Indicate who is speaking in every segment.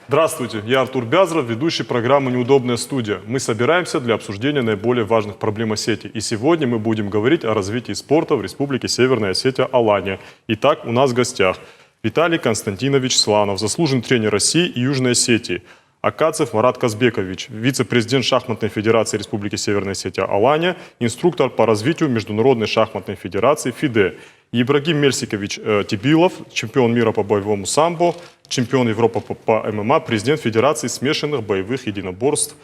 Speaker 1: Здравствуйте, я Артур Бязров, ведущий программы «Неудобная студия». Мы собираемся для обсуждения наиболее важных проблем Осетии. И сегодня мы будем говорить о развитии спорта в Республике Северная Осетия Алания. Итак, у нас в гостях Виталий Константинович Сланов, заслуженный тренер России и Южной Осетии. Акацев Марат Казбекович, вице-президент Шахматной Федерации Республики Северная Осетия Алания, инструктор по развитию Международной шахматной федерации ФИДЕ. Ибрагим Мельсикович Тибилов, чемпион мира по боевому самбо, чемпион Европы по ММА, президент Федерации смешанных боевых единоборств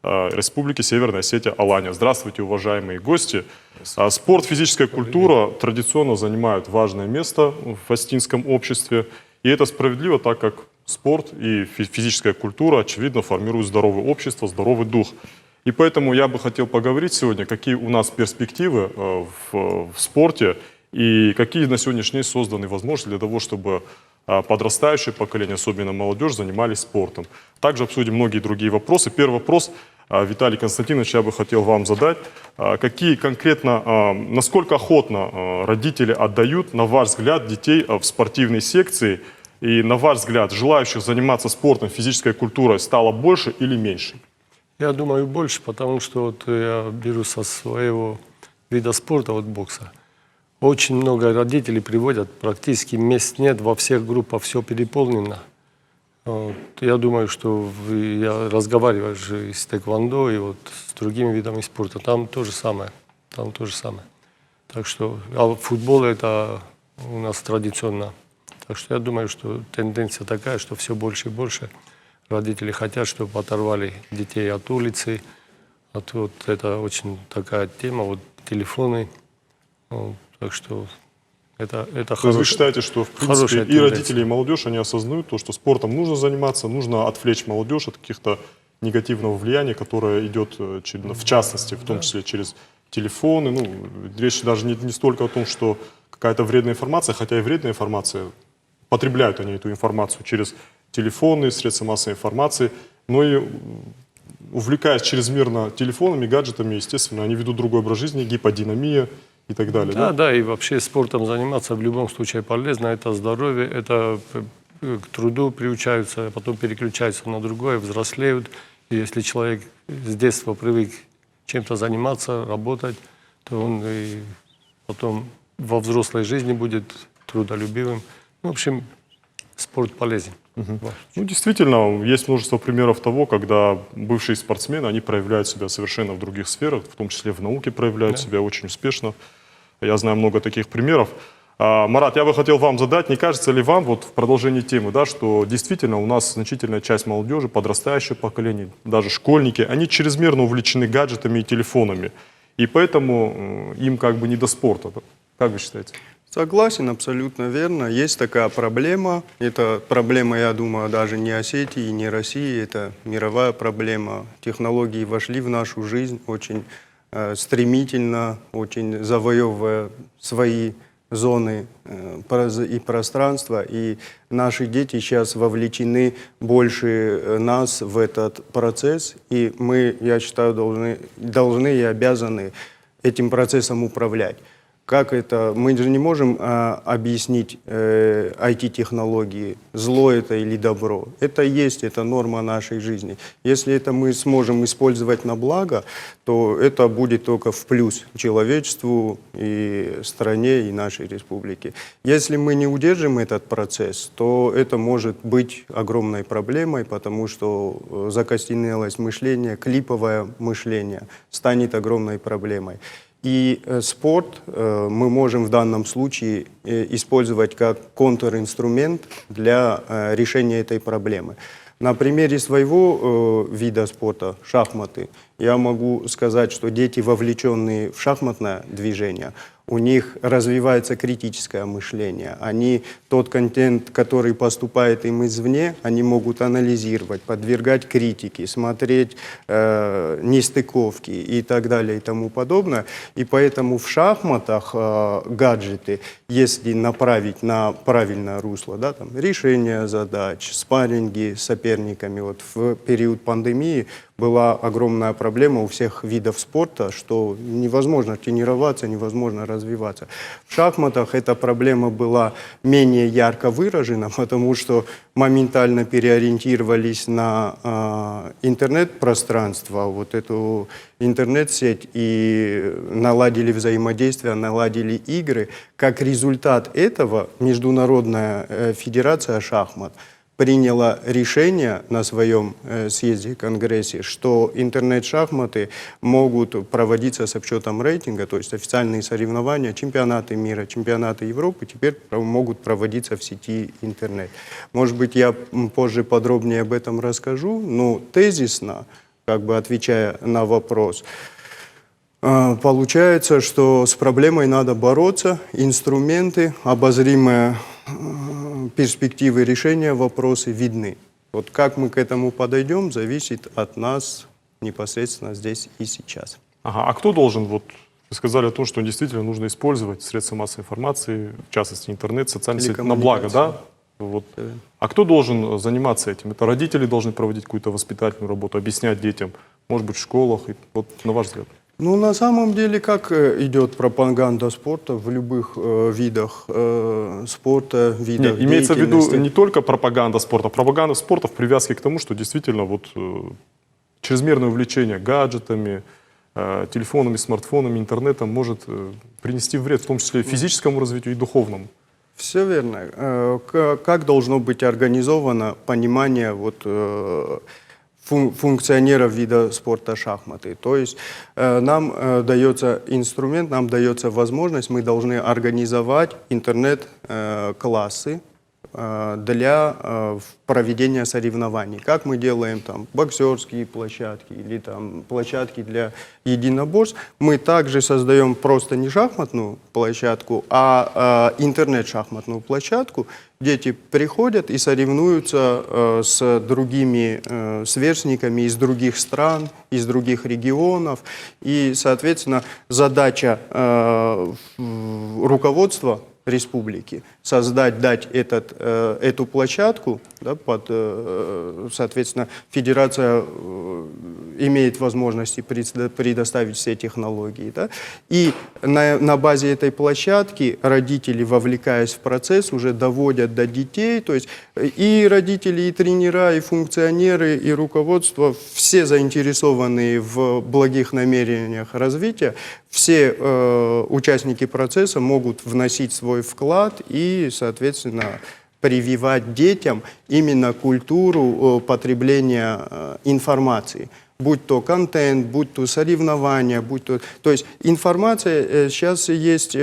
Speaker 1: Республики Северная Осетия Алания. Здравствуйте, уважаемые гости. Спорт, физическая культура традиционно занимают важное место в осетинском обществе. И это справедливо, так как спорт и физическая культура, очевидно, формируют здоровое общество, здоровый дух. И поэтому я бы хотел поговорить сегодня, какие у нас перспективы в спорте и какие на сегодняшний день созданы возможности для того, чтобы подрастающее поколение, особенно молодежь, занимались спортом. Также обсудим многие другие вопросы. Первый вопрос, Виталий Константинович, я бы хотел вам задать. Какие конкретно, насколько охотно родители отдают, на ваш взгляд, детей в спортивной секции? И на ваш взгляд, желающих заниматься спортом, физической культурой стало больше или меньше?
Speaker 2: Я думаю, больше, потому что вот я беру со своего вида спорта, вот бокса. Очень много родителей приводят, практически мест нет, во всех группах все переполнено. Вот. Я думаю, что я разговариваю же и с тэквондо, и вот с другими видами спорта, там то же самое. Так что, а футбол это у нас традиционно. Так что я думаю, что тенденция такая, что все больше и больше родители хотят, чтобы оторвали детей от улицы. Вот это очень такая тема, вот телефоны. Вот, так что это хорошо.
Speaker 1: Вы считаете, что в принципе и родители, и молодежь, они осознают то, что спортом нужно заниматься, нужно отвлечь молодежь от каких-то негативного влияния, которое идет, в частности, в том числе через телефоны. Ну, речь даже не столько о том, что какая-то вредная информация, хотя и вредная информация, потребляют они эту информацию через телефоны, средства массовой информации, но и увлекаясь чрезмерно телефонами, гаджетами, естественно, они ведут другой образ жизни, гиподинамия и так далее.
Speaker 2: Да, и вообще спортом заниматься в любом случае полезно, это здоровье, это к труду приучаются, а потом переключаются на другое, взрослеют. И если человек с детства привык чем-то заниматься, работать, то он и потом во взрослой жизни будет трудолюбивым. В общем, спорт полезен.
Speaker 1: Ну, действительно, есть множество примеров того, когда бывшие спортсмены, они проявляют себя совершенно в других сферах, в том числе в науке проявляют себя очень успешно. Я знаю много таких примеров. Марат, я бы хотел вам задать, не кажется ли вам, вот в продолжении темы, да, что действительно у нас значительная часть молодежи, подрастающее поколение, даже школьники, они чрезмерно увлечены гаджетами и телефонами, и поэтому им как бы не до спорта. Как вы считаете?
Speaker 3: Согласен, абсолютно верно. Есть такая проблема. Это проблема, я думаю, даже не Осетии, не России. Это мировая проблема. Технологии вошли в нашу жизнь очень стремительно, очень завоевывая свои зоны и пространства. И наши дети сейчас вовлечены больше нас в этот процесс. И мы, я считаю, должны и обязаны этим процессом управлять. Как это? Мы же не можем объяснить IT-технологии, зло это или добро. Это есть, это норма нашей жизни. Если это мы сможем использовать на благо, то это будет только в плюс человечеству и стране, и нашей республике. Если мы не удержим этот процесс, то это может быть огромной проблемой, потому что закостенелость мышления, клиповое мышление станет огромной проблемой. И спорт мы можем в данном случае использовать как контринструмент для решения этой проблемы. На примере своего вида спорта, шахматы, я могу сказать, что дети, вовлеченные в шахматное движение, у них развивается критическое мышление. Они тот контент, который поступает им извне, они могут анализировать, подвергать критике, смотреть нестыковки и так далее и тому подобное. И поэтому в шахматах гаджеты, если направить на правильное русло, да, там, решение задач, спарринги с соперниками, вот в период пандемии была огромная проблема у всех видов спорта, что невозможно тренироваться, невозможно развиваться. В шахматах эта проблема была менее ярко выражена, потому что моментально переориентировались на интернет-пространство, вот эту интернет-сеть, и наладили взаимодействие, наладили игры. Как результат этого Международная федерация шахмат приняла решение на своем съезде конгрессе, что интернет-шахматы могут проводиться с учетом рейтинга, то есть официальные соревнования, чемпионаты мира, чемпионаты Европы теперь могут проводиться в сети интернет. Может быть, я позже подробнее об этом расскажу, но тезисно, как бы отвечая на вопрос, получается, что с проблемой надо бороться, инструменты, обозримые перспективы решения вопроса видны. Вот как мы к этому подойдем, зависит от нас непосредственно здесь и сейчас.
Speaker 1: Ага, а кто должен, вот вы сказали о том, что действительно нужно использовать средства массовой информации, в частности интернет, социальные сети, на благо, да? Вот. А кто должен заниматься этим? Это родители должны проводить какую-то воспитательную работу, объяснять детям, может быть, в школах, и, вот на ваш взгляд?
Speaker 3: Ну, на самом деле, как идет пропаганда спорта в любых видах спорта, видах
Speaker 1: Нет, имеется в виду
Speaker 3: деятельности?
Speaker 1: не только пропаганда спорта, а пропаганда спорта в привязке к тому, что действительно вот чрезмерное увлечение гаджетами, телефонами, смартфонами, интернетом может принести вред, в том числе и физическому развитию, и духовному.
Speaker 3: Все верно. Как должно быть организовано понимание вот, функционеров вида спорта шахматы? То есть нам дается инструмент, нам дается возможность, мы должны организовать интернет-классы для проведения соревнований. Как мы делаем там боксерские площадки или там площадки для единоборств, мы также создаем просто не шахматную площадку, а интернет-шахматную площадку. Дети приходят и соревнуются с другими сверстниками из других стран, из других регионов. И, соответственно, задача руководства республики дать эту площадку, да, соответственно, федерация имеет возможности предоставить все технологии. Да, и на базе этой площадки родители, вовлекаясь в процесс, уже доводят до детей, то есть и родители, и тренера, и функционеры, и руководство, все заинтересованные в благих намерениях развития, все участники процесса могут вносить свой вклад и, соответственно, прививать детям именно культуру потребления информации. Будь то контент, будь то соревнования, То есть информация, сейчас есть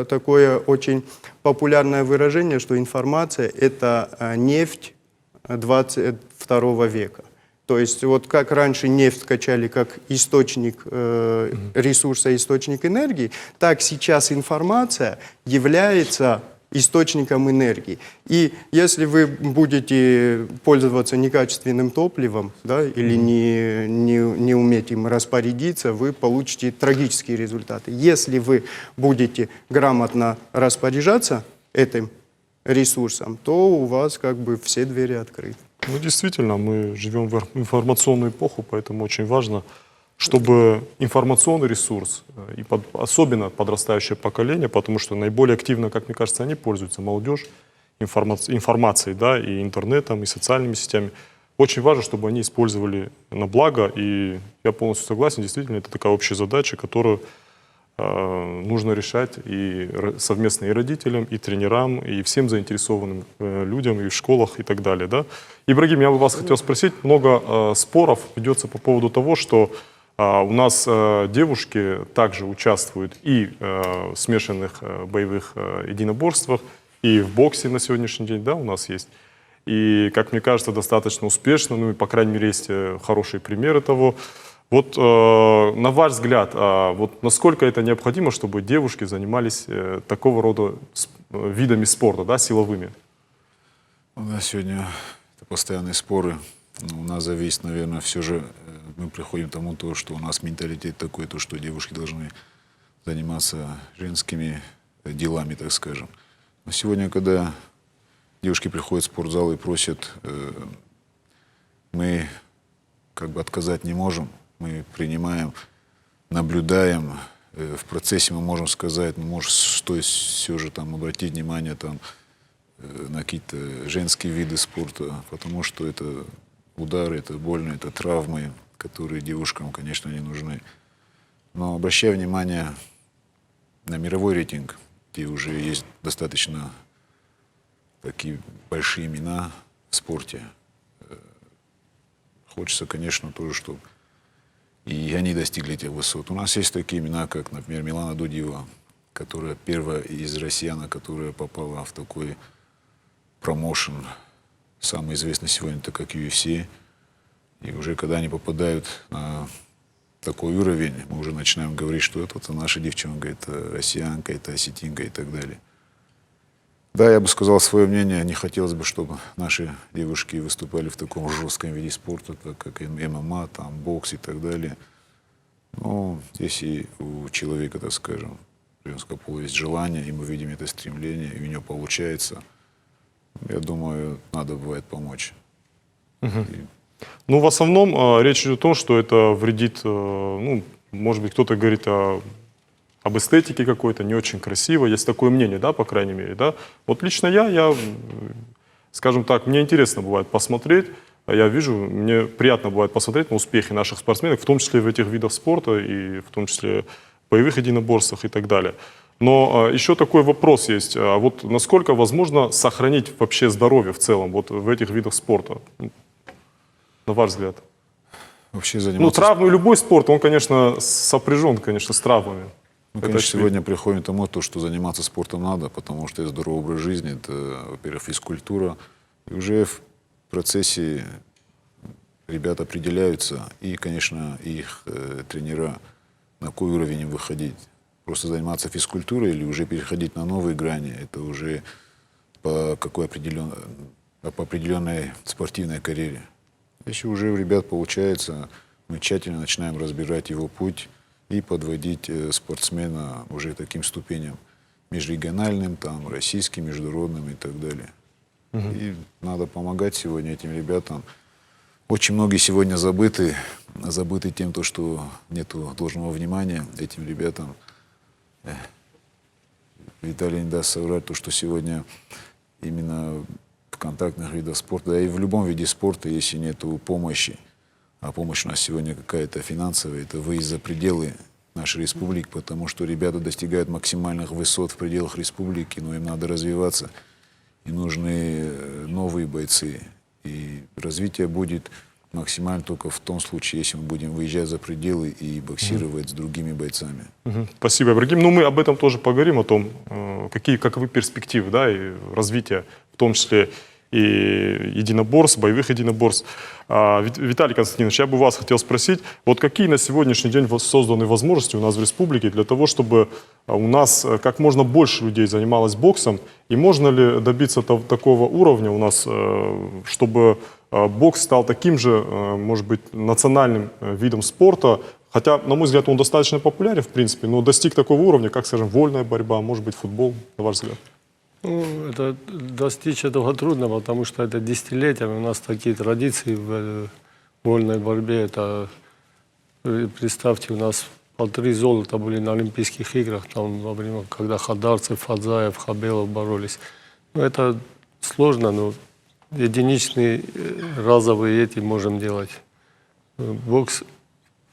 Speaker 3: такое очень популярное выражение, что информация – это нефть 22 века. То есть вот как раньше нефть качали как источник ресурса, источник энергии, так сейчас информация является источником энергии. И если вы будете пользоваться некачественным топливом, да, или не уметь им распорядиться, вы получите трагические результаты. Если вы будете грамотно распоряжаться этим ресурсом, то у вас как бы все двери открыты.
Speaker 1: Ну, действительно, мы живем в информационную эпоху, поэтому очень важно, чтобы информационный ресурс, и особенно подрастающее поколение, потому что наиболее активно, как мне кажется, они пользуются, молодежь, информацией, да, и интернетом, и социальными сетями. Очень важно, чтобы они использовали на благо, и я полностью согласен, действительно, это такая общая задача, которую нужно решать и совместно и родителям, и тренерам, и всем заинтересованным людям, и в школах, и так далее. Да? Ибрагим, я бы вас хотел спросить, много споров ведется по поводу того, что у нас девушки также участвуют и в смешанных боевых единоборствах, и в боксе на сегодняшний день, да, у нас есть. И, как мне кажется, достаточно успешно, ну и, по крайней мере, есть хорошие примеры того. Вот на ваш взгляд, вот насколько это необходимо, чтобы девушки занимались такого рода видами спорта, да, силовыми?
Speaker 4: У нас сегодня это постоянные споры. У нас зависит, наверное, все же мы приходим к тому, что у нас менталитет такой, то, что девушки должны заниматься женскими делами, так скажем. Но сегодня, когда девушки приходят в спортзал и просят, мы как бы отказать не можем. Мы принимаем, наблюдаем. В процессе мы можем сказать, может, стоит все же там обратить внимание там, на какие-то женские виды спорта, потому что это удары, это больно, это травмы, которые девушкам, конечно, не нужны. Но обращая внимание на мировой рейтинг, где уже есть достаточно такие большие имена в спорте, хочется, конечно, тоже, чтобы и они достигли этих высот. У нас есть такие имена, как, например, Милана Дудиева, которая первая из россиян, которая попала в такой промоушен, самый известный сегодня, так как UFC. И уже когда они попадают на такой уровень, мы уже начинаем говорить, что это наша девчонка, это россиянка, это осетинка и так далее. Да, я бы сказал свое мнение. Не хотелось бы, чтобы наши девушки выступали в таком жестком виде спорта, так как ММА, там, бокс и так далее. Но если у человека, так скажем, женского пола есть желание, и мы видим это стремление, и у него получается, я думаю, надо бывает помочь.
Speaker 1: Ну, в основном речь идет о том, что это вредит, ну, может быть, кто-то говорит об эстетике какой-то, не очень красиво. Есть такое мнение, да, по крайней мере, да. Вот лично я, скажем так, мне интересно бывает посмотреть, я вижу, мне приятно бывает посмотреть на успехи наших спортсменов, в том числе в этих видах спорта, и в том числе в боевых единоборствах и так далее. Но еще такой вопрос есть. Вот насколько возможно сохранить вообще здоровье в целом вот в этих видах спорта, на ваш взгляд?
Speaker 4: Вообще
Speaker 1: Ну,
Speaker 4: заниматься...
Speaker 1: травмы, любой спорт, он, конечно, сопряжен, конечно, с травмами.
Speaker 4: Ну,
Speaker 1: Это
Speaker 4: конечно,
Speaker 1: очевидно.
Speaker 4: сегодня приходим к тому, что заниматься спортом надо, потому что это здоровый образ жизни, это, во-первых, физкультура. И уже в процессе ребята определяются, и, конечно, их тренера, на какой уровень им выходить. Просто заниматься физкультурой или уже переходить на новые грани, это уже по определенной спортивной карьере. Если уже у ребят получается, мы тщательно начинаем разбирать его путь и подводить спортсмена уже к таким ступеням межрегиональным, там, российским, международным и так далее. И надо помогать сегодня этим ребятам. Очень многие сегодня забыты тем, что нет должного внимания этим ребятам. Виталий не даст соврать, что сегодня именно в контактных видах спорта, да и в любом виде спорта, если нет помощи, а помощь у нас сегодня какая-то финансовая, это выезд за пределы нашей республики, потому что ребята достигают максимальных высот в пределах республики, но им надо развиваться, и нужны новые бойцы. И развитие будет максимально только в том случае, если мы будем выезжать за пределы и боксировать с другими бойцами.
Speaker 1: Спасибо, Ибрагим. Ну, мы об этом тоже поговорим, о том, каковы перспективы, да, и развития, в том числе и единоборств, боевых единоборств. Виталий Константинович, я бы вас хотел спросить, вот какие на сегодняшний день созданы возможности у нас в республике для того, чтобы у нас как можно больше людей занималось боксом, и можно ли добиться такого уровня у нас, чтобы бокс стал таким же, может быть, национальным видом спорта, хотя, на мой взгляд, он достаточно популярен, в принципе, но достиг такого уровня, как, скажем, вольная борьба, может быть, футбол, на ваш взгляд?
Speaker 2: Ну, это достичь этого трудно, потому что это десятилетиями у нас такие традиции в вольной борьбе. Это, представьте, у нас по 3 золота были на Олимпийских играх, там, во время, когда Хадарцев, Фадзаев, Хабелов боролись. Ну, это сложно, но единичные, разовые эти можем делать. Бокс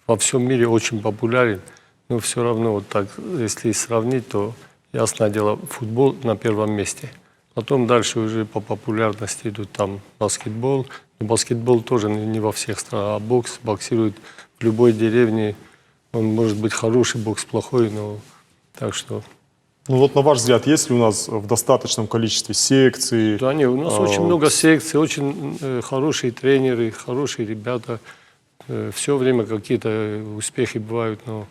Speaker 2: во всем мире очень популярен, но все равно, вот так, если сравнить, то, ясное дело, футбол на первом месте. Потом дальше уже по популярности идут там баскетбол. Но баскетбол тоже не во всех странах, а боксирует в любой деревне. Он может быть хороший, бокс плохой, но так что...
Speaker 1: Ну вот на ваш взгляд, есть ли у нас в достаточном количестве секций?
Speaker 2: Да, нет, у нас очень много секций, очень хорошие тренеры, хорошие ребята. Все время какие-то успехи бывают, но...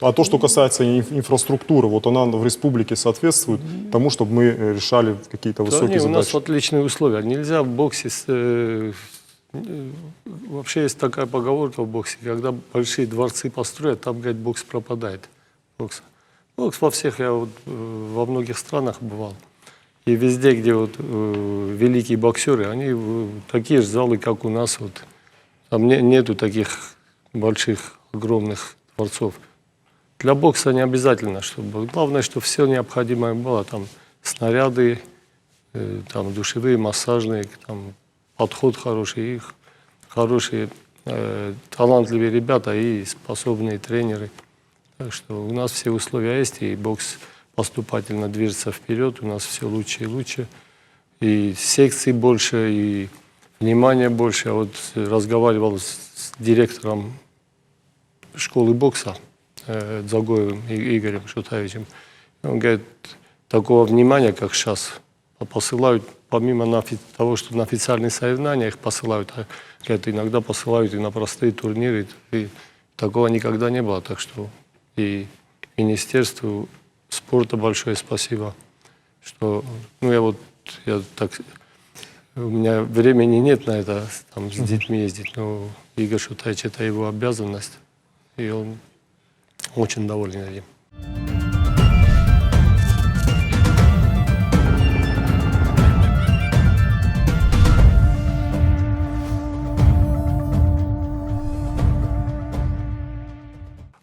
Speaker 1: А то, что касается инфраструктуры, вот она в республике соответствует тому, чтобы мы решали какие-то высокие
Speaker 2: да, нет,
Speaker 1: задачи?
Speaker 2: у нас отличные условия. Нельзя в боксе... Вообще есть такая поговорка в боксе, когда большие дворцы построят, там, говорит, бокс пропадает. Бокс во всех, я вот во многих странах бывал. И везде, где вот великие боксеры, они такие же залы, как у нас. Вот. Там нету таких больших, огромных дворцов. Для бокса не обязательно, чтобы... Главное, что все необходимое было. Там снаряды, там душевые, массажные, там подход хороший, и хорошие, талантливые ребята и способные тренеры. Так что у нас все условия есть, и бокс поступательно движется вперед, у нас все лучше и лучше. И секций больше, и внимания больше. Я вот разговаривал с директором школы бокса Дзагоевым Игорем Шутаевичем. Он говорит, такого внимания, как сейчас, посылают, помимо того, что на официальные соревнования их посылают, говорит, иногда посылают и на простые турниры. И такого никогда не было. Так что и Министерству спорта большое спасибо. Что, ну, у меня времени нет на это, там, с детьми ездить, но Игорь Шутаевич, это его обязанность, и он очень доволен этим.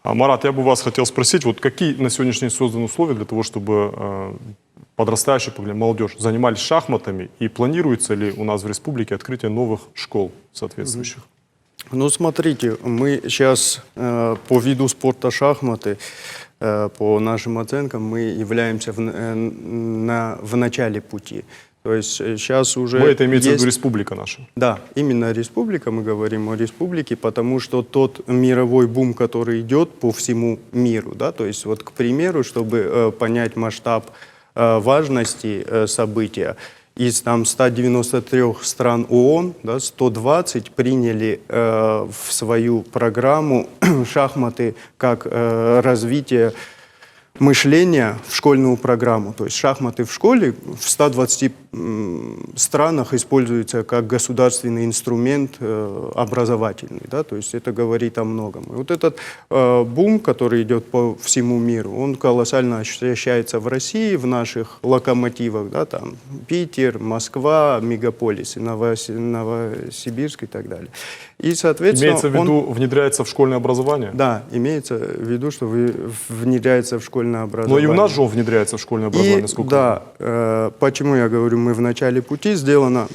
Speaker 1: Марат, я бы вас хотел спросить, вот какие на сегодняшний день созданы условия для того, чтобы подрастающая молодежь занимались шахматами, и планируется ли у нас в республике открытие новых школ соответствующих?
Speaker 3: Ну, смотрите, мы сейчас по виду спорта шахматы, по нашим оценкам, мы являемся в начале пути. То есть сейчас уже...
Speaker 1: Вы это имеете в виду республика наша?
Speaker 3: Да, именно республика, мы говорим о республике, потому что тот мировой бум, который идет по всему миру, да, то есть вот, к примеру, чтобы понять масштаб важности события, из там 193 стран ООН, да, 120 приняли в свою программу шахматы как развитие мышления в школьную программу. То есть шахматы в школе в 120 странах используются как государственный инструмент образовательный. Да? То есть это говорит о многом. И вот этот бум, который идет по всему миру, он колоссально ощущается в России, в наших локомотивах. Да? Там Питер, Москва, мегаполисы, Новосибирск и так далее. И, соответственно,
Speaker 1: имеется в виду, внедряется в школьное образование?
Speaker 3: Да, имеется в виду, что внедряется в школьное образование.
Speaker 1: Но и у нас же он внедряется в школьное образование, сколько?
Speaker 3: Да, почему я говорю, мы в начале пути,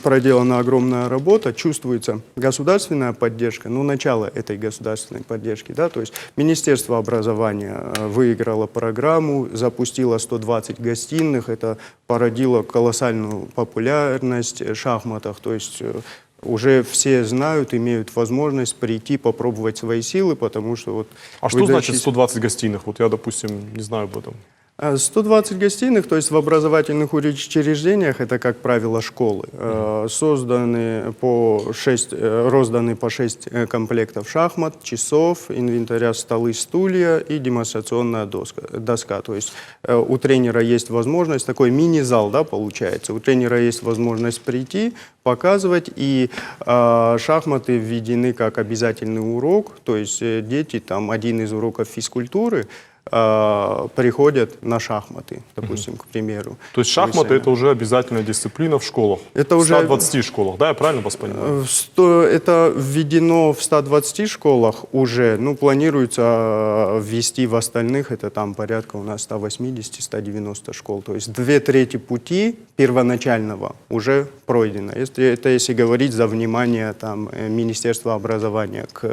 Speaker 3: проделана огромная работа, чувствуется государственная поддержка, ну, начало этой государственной поддержки, да, то есть Министерство образования выиграло программу, запустило 120 гостиных, это породило колоссальную популярность в шахматах, то есть уже все знают, имеют возможность прийти, попробовать свои силы, потому что вот...
Speaker 1: А что значит 120 гостиных? Вот я, допустим, не знаю об этом.
Speaker 3: 120 гостиных, то есть в образовательных учреждениях, это, как правило, школы, розданы по 6 комплектов шахмат, часов, инвентаря, столы, стулья и демонстрационная доска. То есть у тренера есть возможность, такой мини-зал, да, получается, у тренера есть возможность прийти, показывать, и шахматы введены как обязательный урок, то есть дети, там, один из уроков физкультуры, приходят на шахматы, допустим, к примеру.
Speaker 1: То есть шахматы — это уже обязательная дисциплина в школах?
Speaker 3: Это
Speaker 1: в
Speaker 3: уже
Speaker 1: 120 школах, да, я правильно вас понимаю?
Speaker 3: Это введено в 120 школах уже, ну, планируется ввести в остальных, это там порядка у нас 180-190 школ. То есть 2/3 пути первоначального уже пройдено. Если говорить за внимание там, Министерства образования к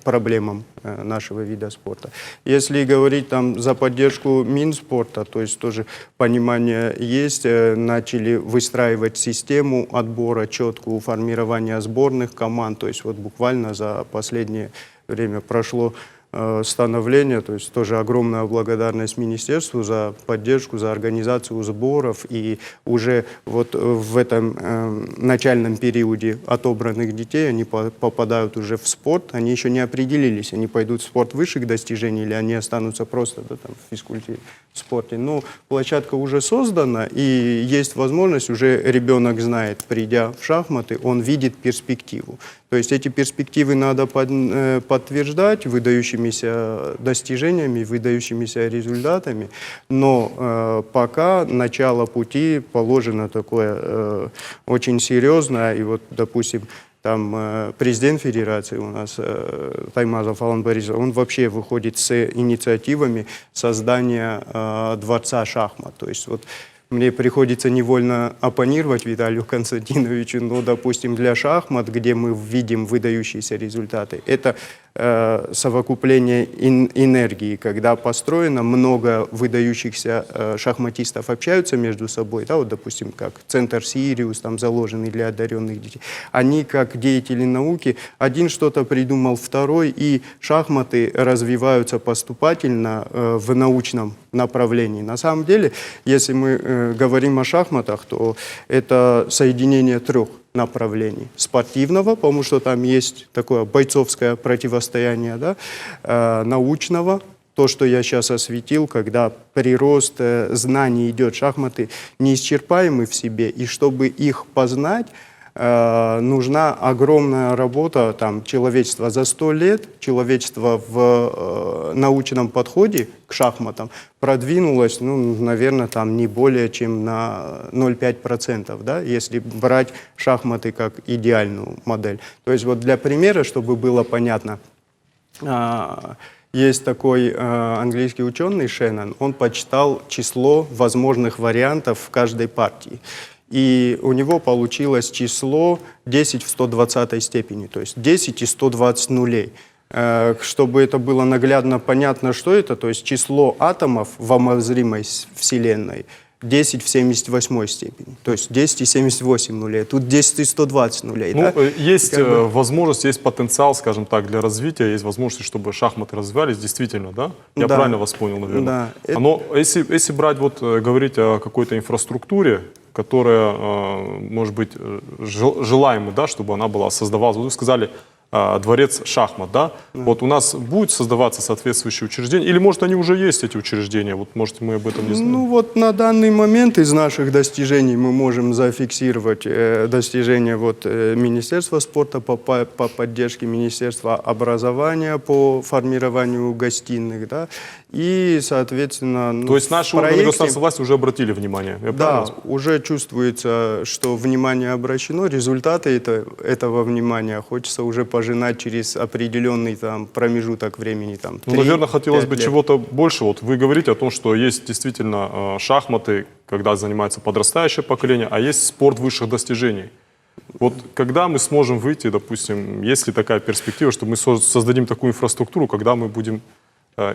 Speaker 3: проблемам нашего вида спорта. Если говорить там за поддержку Минспорта, то есть тоже понимание есть, начали выстраивать систему отбора четкую, формирования сборных команд, то есть вот буквально за последнее время прошло становление, то есть тоже огромная благодарность Министерству за поддержку, за организацию сборов, и уже вот в этом начальном периоде отобранных детей, они попадают уже в спорт, они еще не определились, они пойдут в спорт высших достижений или они останутся просто, да, там, в физкультуре, в спорте. Но площадка уже создана, и есть возможность, уже ребенок знает, придя в шахматы, он видит перспективу. То есть эти перспективы надо подтверждать выдающимися достижениями, выдающимися результатами, но пока начало пути положено такое очень серьезное. И вот, допустим, президент федерации у нас, Таймазов Алан Борисович, он вообще выходит с инициативами создания дворца шахмат. То есть вот мне приходится невольно оппонировать Виталию Константиновичу, но, допустим, для шахмат, где мы видим выдающиеся результаты, это совокупление энергии, когда построено, много выдающихся шахматистов общаются между собой, да, вот, допустим, как центр Сириус, там заложенный для одаренных детей. Они, как деятели науки, один что-то придумал, второй, и шахматы развиваются поступательно в научном направлении. На самом деле, если мы говорим о шахматах, то это соединение трех направлений. Спортивного, потому что там есть такое бойцовское противостояние, да? Научного, то, что я сейчас осветил, когда прирост знаний идет, шахматы неисчерпаемы в себе, и чтобы их познать, нужна огромная работа там, человечества за 100 лет. Человечество в научном подходе к шахматам продвинулось, ну, наверное, там не более чем на 0,5%, да, если брать шахматы как идеальную модель. То есть вот для примера, чтобы было понятно, есть такой английский ученый Шеннон, он подсчитал число возможных вариантов в каждой партии. И у него получилось число 10 в 120 степени, то есть 10 и 120 нулей. Чтобы это было наглядно понятно, что это, то есть число атомов в обозримой Вселенной 10 в 78 степени, то есть 10 и 78 нулей, тут 10 и 120 нулей.
Speaker 1: Ну,
Speaker 3: да?
Speaker 1: есть возможность, есть потенциал, скажем так, для развития, есть возможность, чтобы шахматы развивались, действительно, да? Я
Speaker 3: Да.
Speaker 1: правильно вас понял, наверное?
Speaker 3: Да.
Speaker 1: Но если брать, вот, говорить о какой-то инфраструктуре, которая, может быть, желаема, да, чтобы она была, создавалась. Вот вы сказали, дворец шахмат, да? Вот у нас будет создаваться соответствующие учреждения, или, может, они уже есть, эти учреждения? Вот, может, мы об этом не знаем.
Speaker 3: Ну вот на данный момент из наших достижений мы можем зафиксировать достижения вот, Министерства спорта по поддержке Министерства образования по формированию гостиных, да, и, соответственно... Ну,
Speaker 1: то есть наши органы государственной власти уже обратили внимание? Я
Speaker 3: Да,
Speaker 1: правильно?
Speaker 3: уже чувствуется, что внимание обращено, результаты этого внимания хочется уже пожинать через определенный там, промежуток времени. Там,
Speaker 1: Ну, наверное, хотелось бы
Speaker 3: лет.
Speaker 1: чего-то больше. Вот вы говорите о том, что есть действительно шахматы, когда занимается подрастающее поколение, а есть спорт высших достижений. Вот когда мы сможем выйти, допустим, есть ли такая перспектива, что мы создадим такую инфраструктуру, когда мы будем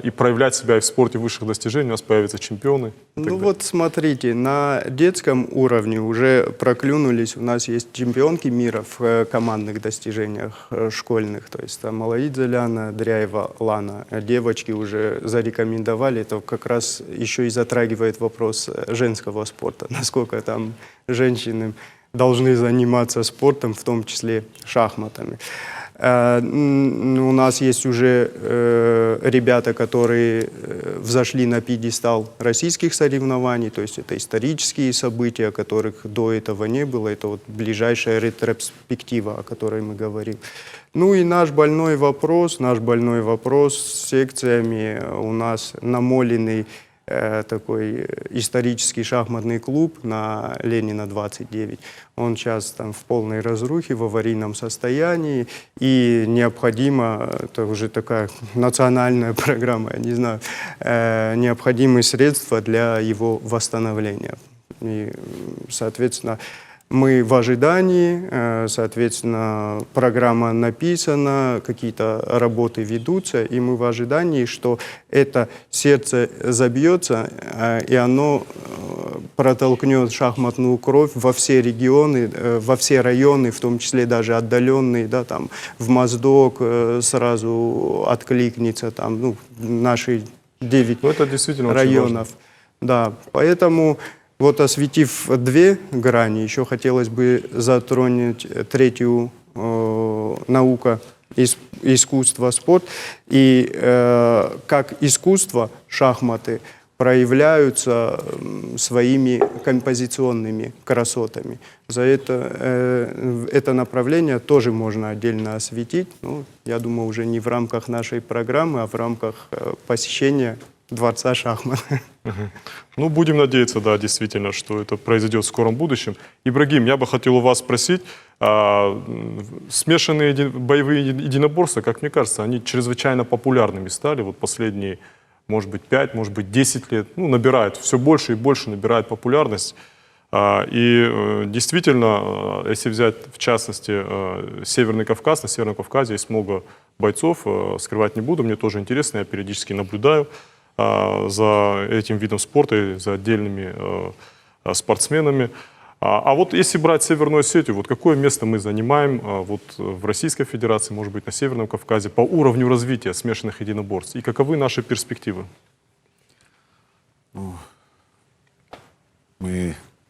Speaker 1: и проявлять себя и в спорте высших достижений, у нас появятся чемпионы?
Speaker 3: Ну вот смотрите, на детском уровне уже проклюнулись, у нас есть чемпионки мира в командных достижениях школьных, то есть там Малаидзе Ляна, Дряева Лана, девочки уже зарекомендовали, это как раз еще и затрагивает вопрос женского спорта, насколько там женщины должны заниматься спортом, в том числе шахматами. У нас есть уже ребята, которые взошли на пьедестал российских соревнований, то есть это исторические события, которых до этого не было, это вот ближайшая ретроспектива, о которой мы говорим. Ну и наш больной вопрос с секциями у нас намоленный такой исторический шахматный клуб на Ленина 29. Он сейчас там в полной разрухе, в аварийном состоянии, и необходимо, это уже такая национальная программа, я не знаю, необходимые средства для его восстановления. И, соответственно, мы в ожидании, соответственно, программа написана, какие-то работы ведутся, и мы в ожидании, что это сердце забьется, и оно протолкнет шахматную кровь во все регионы, во все районы, в том числе даже отдаленные, да, там в Моздок сразу откликнется, там, ну, наши 9
Speaker 1: Ну, это действительно очень
Speaker 3: районов. Да, поэтому... Вот осветив две грани, еще хотелось бы затронуть третью наука, искусство, спорт. И как искусство шахматы проявляются своими композиционными красотами. За это направление тоже можно отдельно осветить. Ну, я думаю, уже не в рамках нашей программы, а в рамках посещения дворца шахмат.
Speaker 1: Ну, будем надеяться, да, действительно, что это произойдет в скором будущем. Ибрагим, я бы хотел у вас спросить, смешанные боевые единоборства, как мне кажется, они чрезвычайно популярными стали, вот последние, может быть, 5, может быть, 10 лет, ну, набирают, все больше и больше набирает популярность. И действительно, если взять, в частности, Северный Кавказ, на Северном Кавказе есть много бойцов, скрывать не буду, мне тоже интересно, я периодически наблюдаю за этим видом спорта и за отдельными спортсменами. А вот если брать Северную Осетию, вот какое место мы занимаем вот в Российской Федерации, может быть, на Северном Кавказе по уровню развития смешанных единоборств? И каковы наши перспективы?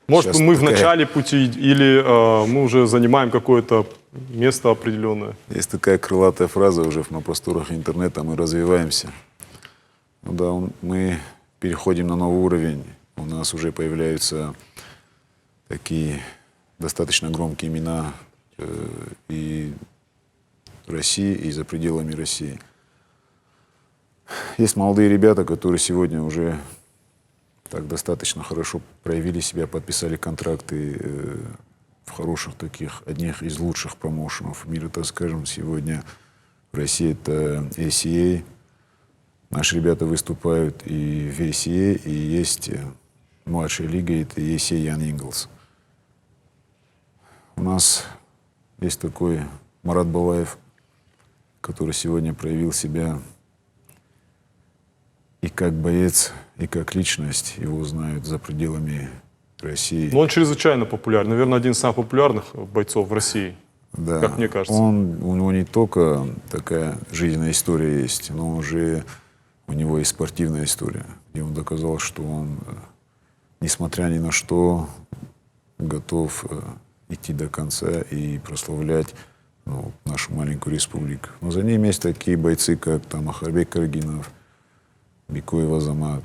Speaker 1: Может, мы в начале пути или мы уже занимаем какое-то место определенное?
Speaker 4: Есть такая крылатая фраза уже на просторах интернета: мы развиваемся. Ну да, мы переходим на новый уровень. У нас уже появляются такие достаточно громкие имена и в России, и за пределами России. Есть молодые ребята, которые сегодня уже так достаточно хорошо проявили себя, подписали контракты в хороших таких, одних из лучших промоушенов мира, так скажем. Сегодня в России это ACA. Наши ребята выступают и в ACA, и есть младшая лига, это ACA Young Eagles. У нас есть такой Марат Балаев, который сегодня проявил себя и как боец, и как личность. Его знают за пределами России.
Speaker 1: Но он чрезвычайно популярен, наверное, один из самых популярных бойцов в России,
Speaker 4: Да,
Speaker 1: как мне кажется.
Speaker 4: у него не только такая жизненная история есть, но уже у него есть спортивная история, где он доказал, что он, несмотря ни на что, готов идти до конца и прославлять нашу маленькую республику. Но за ним есть такие бойцы, как там Ахарбек Каргинов, Бикоев Азамат,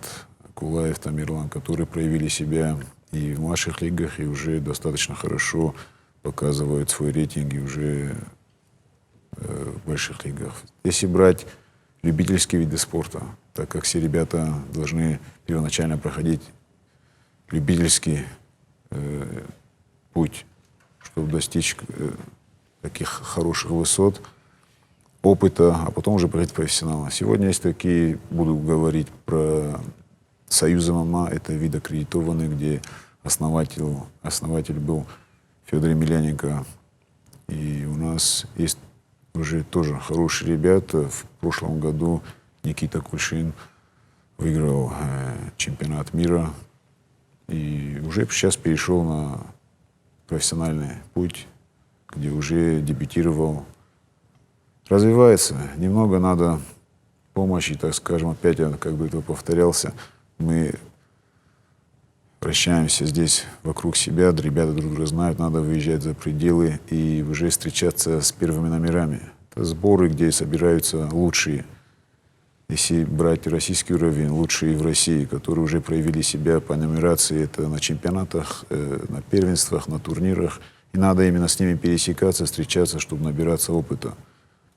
Speaker 4: Кулаев Тамерлан, которые проявили себя и в младших лигах, и уже достаточно хорошо показывают свой рейтинг и уже в больших лигах. Если брать любительские виды спорта, так как все ребята должны первоначально проходить любительский путь, чтобы достичь таких хороших высот, опыта, а потом уже пройти профессионала. Сегодня есть такие, буду говорить про Союз ММА, это вид аккредитованный, где основатель был Федор Емельяненко. И у нас есть уже тоже хорошие ребята. В прошлом году Никита Кульшин выиграл чемпионат мира и уже сейчас перешел на профессиональный путь, где уже дебютировал. Развивается. Немного надо помощи, так скажем, опять я как бы это повторялся. Мы вращаемся здесь вокруг себя, ребята друг друга знают, надо выезжать за пределы и уже встречаться с первыми номерами. Это сборы, где собираются лучшие. Если брать российский уровень, лучшие в России, которые уже проявили себя по нумерации, это на чемпионатах, на первенствах, на турнирах. И надо именно с ними пересекаться, встречаться, чтобы набираться опыта.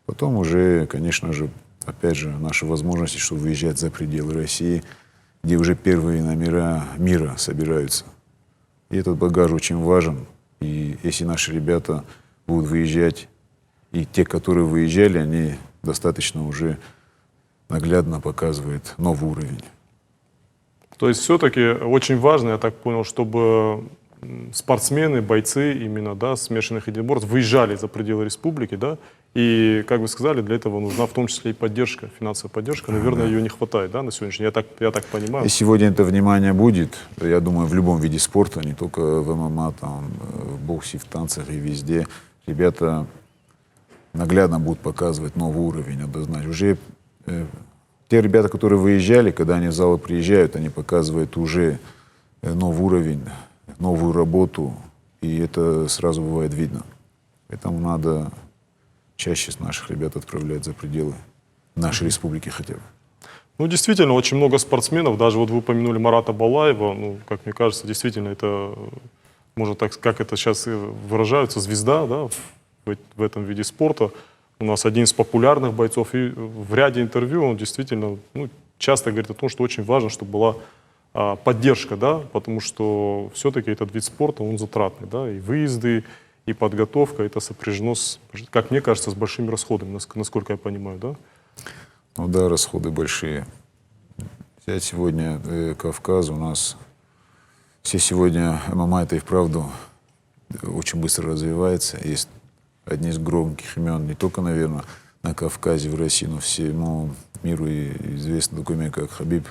Speaker 4: Потом уже, конечно же, опять же, наши возможности, чтобы выезжать за пределы России, где уже первые номера мира собираются. И этот багаж очень важен. И если наши ребята будут выезжать, и те, которые выезжали, они достаточно уже наглядно показывают новый уровень.
Speaker 1: То есть все-таки очень важно, я так понял, чтобы спортсмены, бойцы именно, да, смешанных единоборств выезжали за пределы республики, да, и, как вы сказали, для этого нужна в том числе и поддержка, финансовая поддержка. Наверное, ее не хватает, да, на сегодняшний день, я так понимаю.
Speaker 4: И сегодня это внимание будет, я думаю, в любом виде спорта, не только в ММА, там, в боксе, в танцах и везде. Ребята наглядно будут показывать новый уровень, надо знать. Уже те ребята, которые выезжали, когда они в залы приезжают, они показывают уже новый уровень, новую работу, и это сразу бывает видно. Поэтому надо чаще наших ребят отправлять за пределы нашей республики хотя бы.
Speaker 1: Ну, действительно, очень много спортсменов, даже вот вы упомянули Марата Балаева, ну, как мне кажется, действительно, это, можно так, как это сейчас выражаются, звезда, да, в этом виде спорта. У нас один из популярных бойцов, и в ряде интервью он действительно, ну, часто говорит о том, что очень важно, чтобы была поддержка, да, потому что все-таки этот вид спорта, он затратный, да, и выезды, и подготовка, это сопряжено, как мне кажется, с большими расходами, насколько я понимаю, да?
Speaker 4: Ну да, расходы большие. Взять сегодня Кавказ, у нас все сегодня ММА это и вправду очень быстро развивается. Есть одни из громких имен не только, наверное, на Кавказе, в России, но всему миру известно такое имя, как Хабиб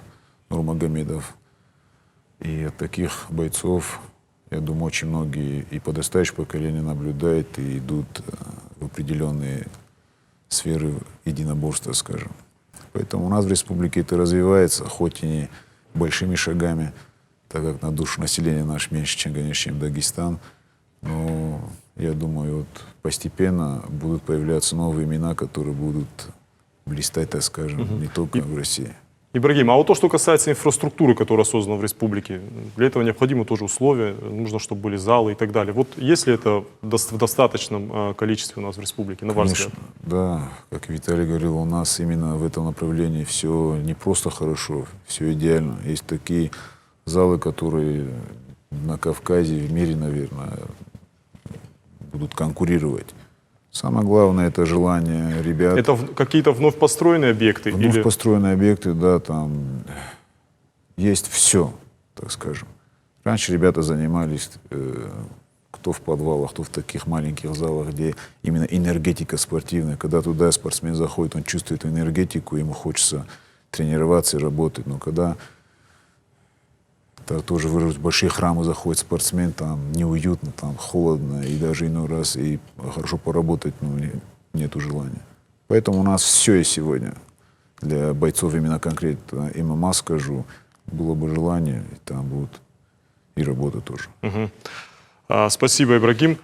Speaker 4: Нурмагомедов. И от таких бойцов, я думаю, очень многие и подрастающее поколение наблюдают и идут в определенные сферы единоборства, скажем. Поэтому у нас в республике это развивается, хоть и не большими шагами, так как на душу населения наш меньше, чем, конечно, чем Дагестан. Но я думаю, вот постепенно будут появляться новые имена, которые будут блистать, так скажем, не только в России.
Speaker 1: Ибрагим, а вот то, что касается инфраструктуры, которая создана в республике, для этого необходимы тоже условия, нужно, чтобы были залы и так далее. Вот есть ли это в достаточном количестве у нас в республике, на ваш взгляд?
Speaker 4: Конечно, да, как Виталий говорил, у нас именно в этом направлении все не просто хорошо, все идеально. Есть такие залы, которые на Кавказе, в мире, наверное, будут конкурировать. Самое главное — это желание ребят.
Speaker 1: Это какие-то вновь построенные объекты?
Speaker 4: Вновь
Speaker 1: или...
Speaker 4: построенные объекты, да, там есть все, так скажем. Раньше ребята занимались, кто в подвалах, кто в таких маленьких залах, где именно энергетика спортивная. Когда туда спортсмен заходит, он чувствует энергетику, ему хочется тренироваться и работать. Но когда тоже в большие храмы заходит спортсмен, там неуютно, там холодно, и даже иной раз и хорошо поработать нету желания. Поэтому у нас все есть сегодня. Для бойцов именно конкретно ММА, скажу, было бы желание, и там будут и работа тоже.
Speaker 1: Спасибо, Ибрагим.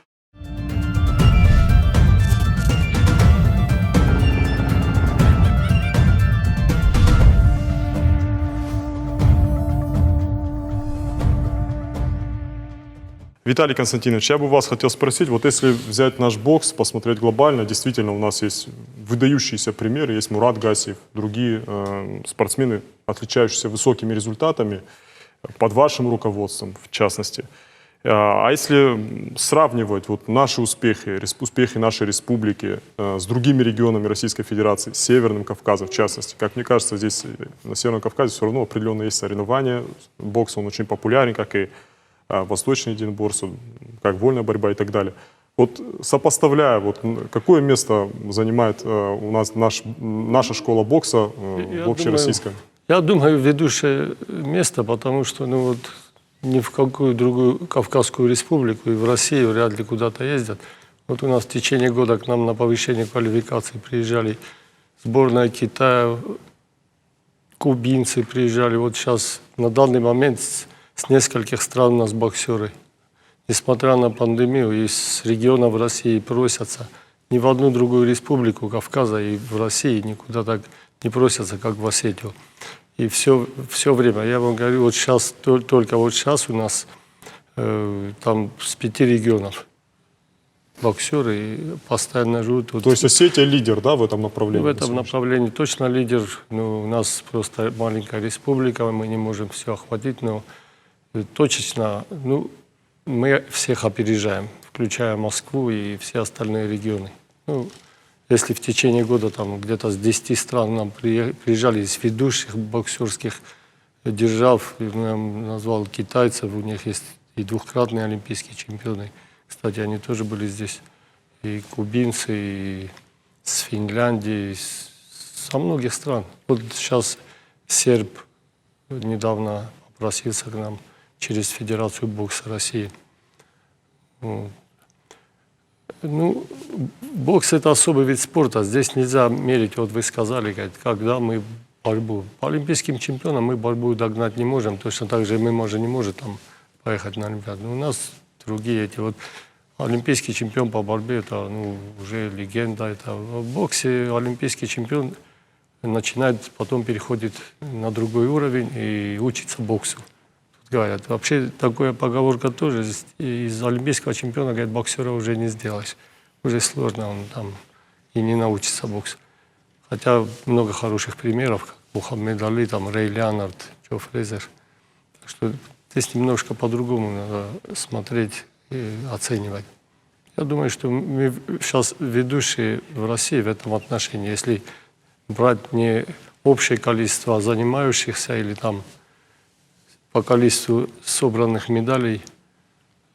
Speaker 1: Виталий Константинович, я бы вас хотел спросить, вот если взять наш бокс, посмотреть глобально, действительно у нас есть выдающиеся примеры, есть Мурат Гасиев, другие спортсмены, отличающиеся высокими результатами, под вашим руководством в частности. А если сравнивать вот наши успехи, успехи нашей республики с другими регионами Российской Федерации, с Северным Кавказом в частности, как мне кажется, здесь на Северном Кавказе все равно определенно есть соревнования, бокс он очень популярен, как и восточное единоборство, как вольная борьба и так далее. Вот сопоставляя, вот, какое место занимает у нас наша школа бокса в общероссийском?
Speaker 2: Я думаю, ведущее место, потому что вот, ни в какую другую Кавказскую республику и в Россию вряд ли куда-то ездят. Вот у нас в течение года к нам на повышение квалификации приезжали сборная Китая, кубинцы приезжали. Вот сейчас на данный момент с нескольких стран у нас боксеры. Несмотря на пандемию, из регионов России просятся. Ни в одну другую республику Кавказа и в России никуда так не просятся, как в Осетию. И все время, я вам говорю, вот сейчас, только вот сейчас у нас там с 5 регионов боксеры и постоянно живут. Вот,
Speaker 1: то есть Осетия лидер, да, в этом направлении?
Speaker 2: В этом направлении точно лидер. Ну, у нас просто маленькая республика, мы не можем все охватить, но точечно, ну, мы всех опережаем, включая Москву и все остальные регионы. Ну, если в течение года там где-то с 10 стран нам приезжали из ведущих боксерских держав, я назвал китайцев, у них есть и двукратные олимпийские чемпионы. Кстати, они тоже были здесь. И кубинцы, и с Финляндии, со многих стран. Вот сейчас серб недавно попросился к нам через Федерацию бокса России. Ну, бокс — это особый вид спорта. Здесь нельзя мерить, вот вы сказали, когда мы борьбу. По олимпийским чемпионам мы борьбу догнать не можем. Точно так же мы, может, не можем там поехать на Олимпиаду. Но у нас другие эти вот. Олимпийский чемпион по борьбе — это уже легенда. Это в боксе олимпийский чемпион начинает, потом переходит на другой уровень и учится боксу. Говорят. Вообще такая поговорка тоже. Из олимпийского чемпиона, говорят, боксера уже не сделаешь. Уже сложно, он там и не научится боксу. Хотя много хороших примеров, Мухаммед Али, там, Рэй Леонард, Джо Фрейзер. Так что здесь немножко по-другому надо смотреть и оценивать. Я думаю, что мы сейчас ведущие в России в этом отношении. Если брать не общее количество занимающихся или там по количеству собранных медалей,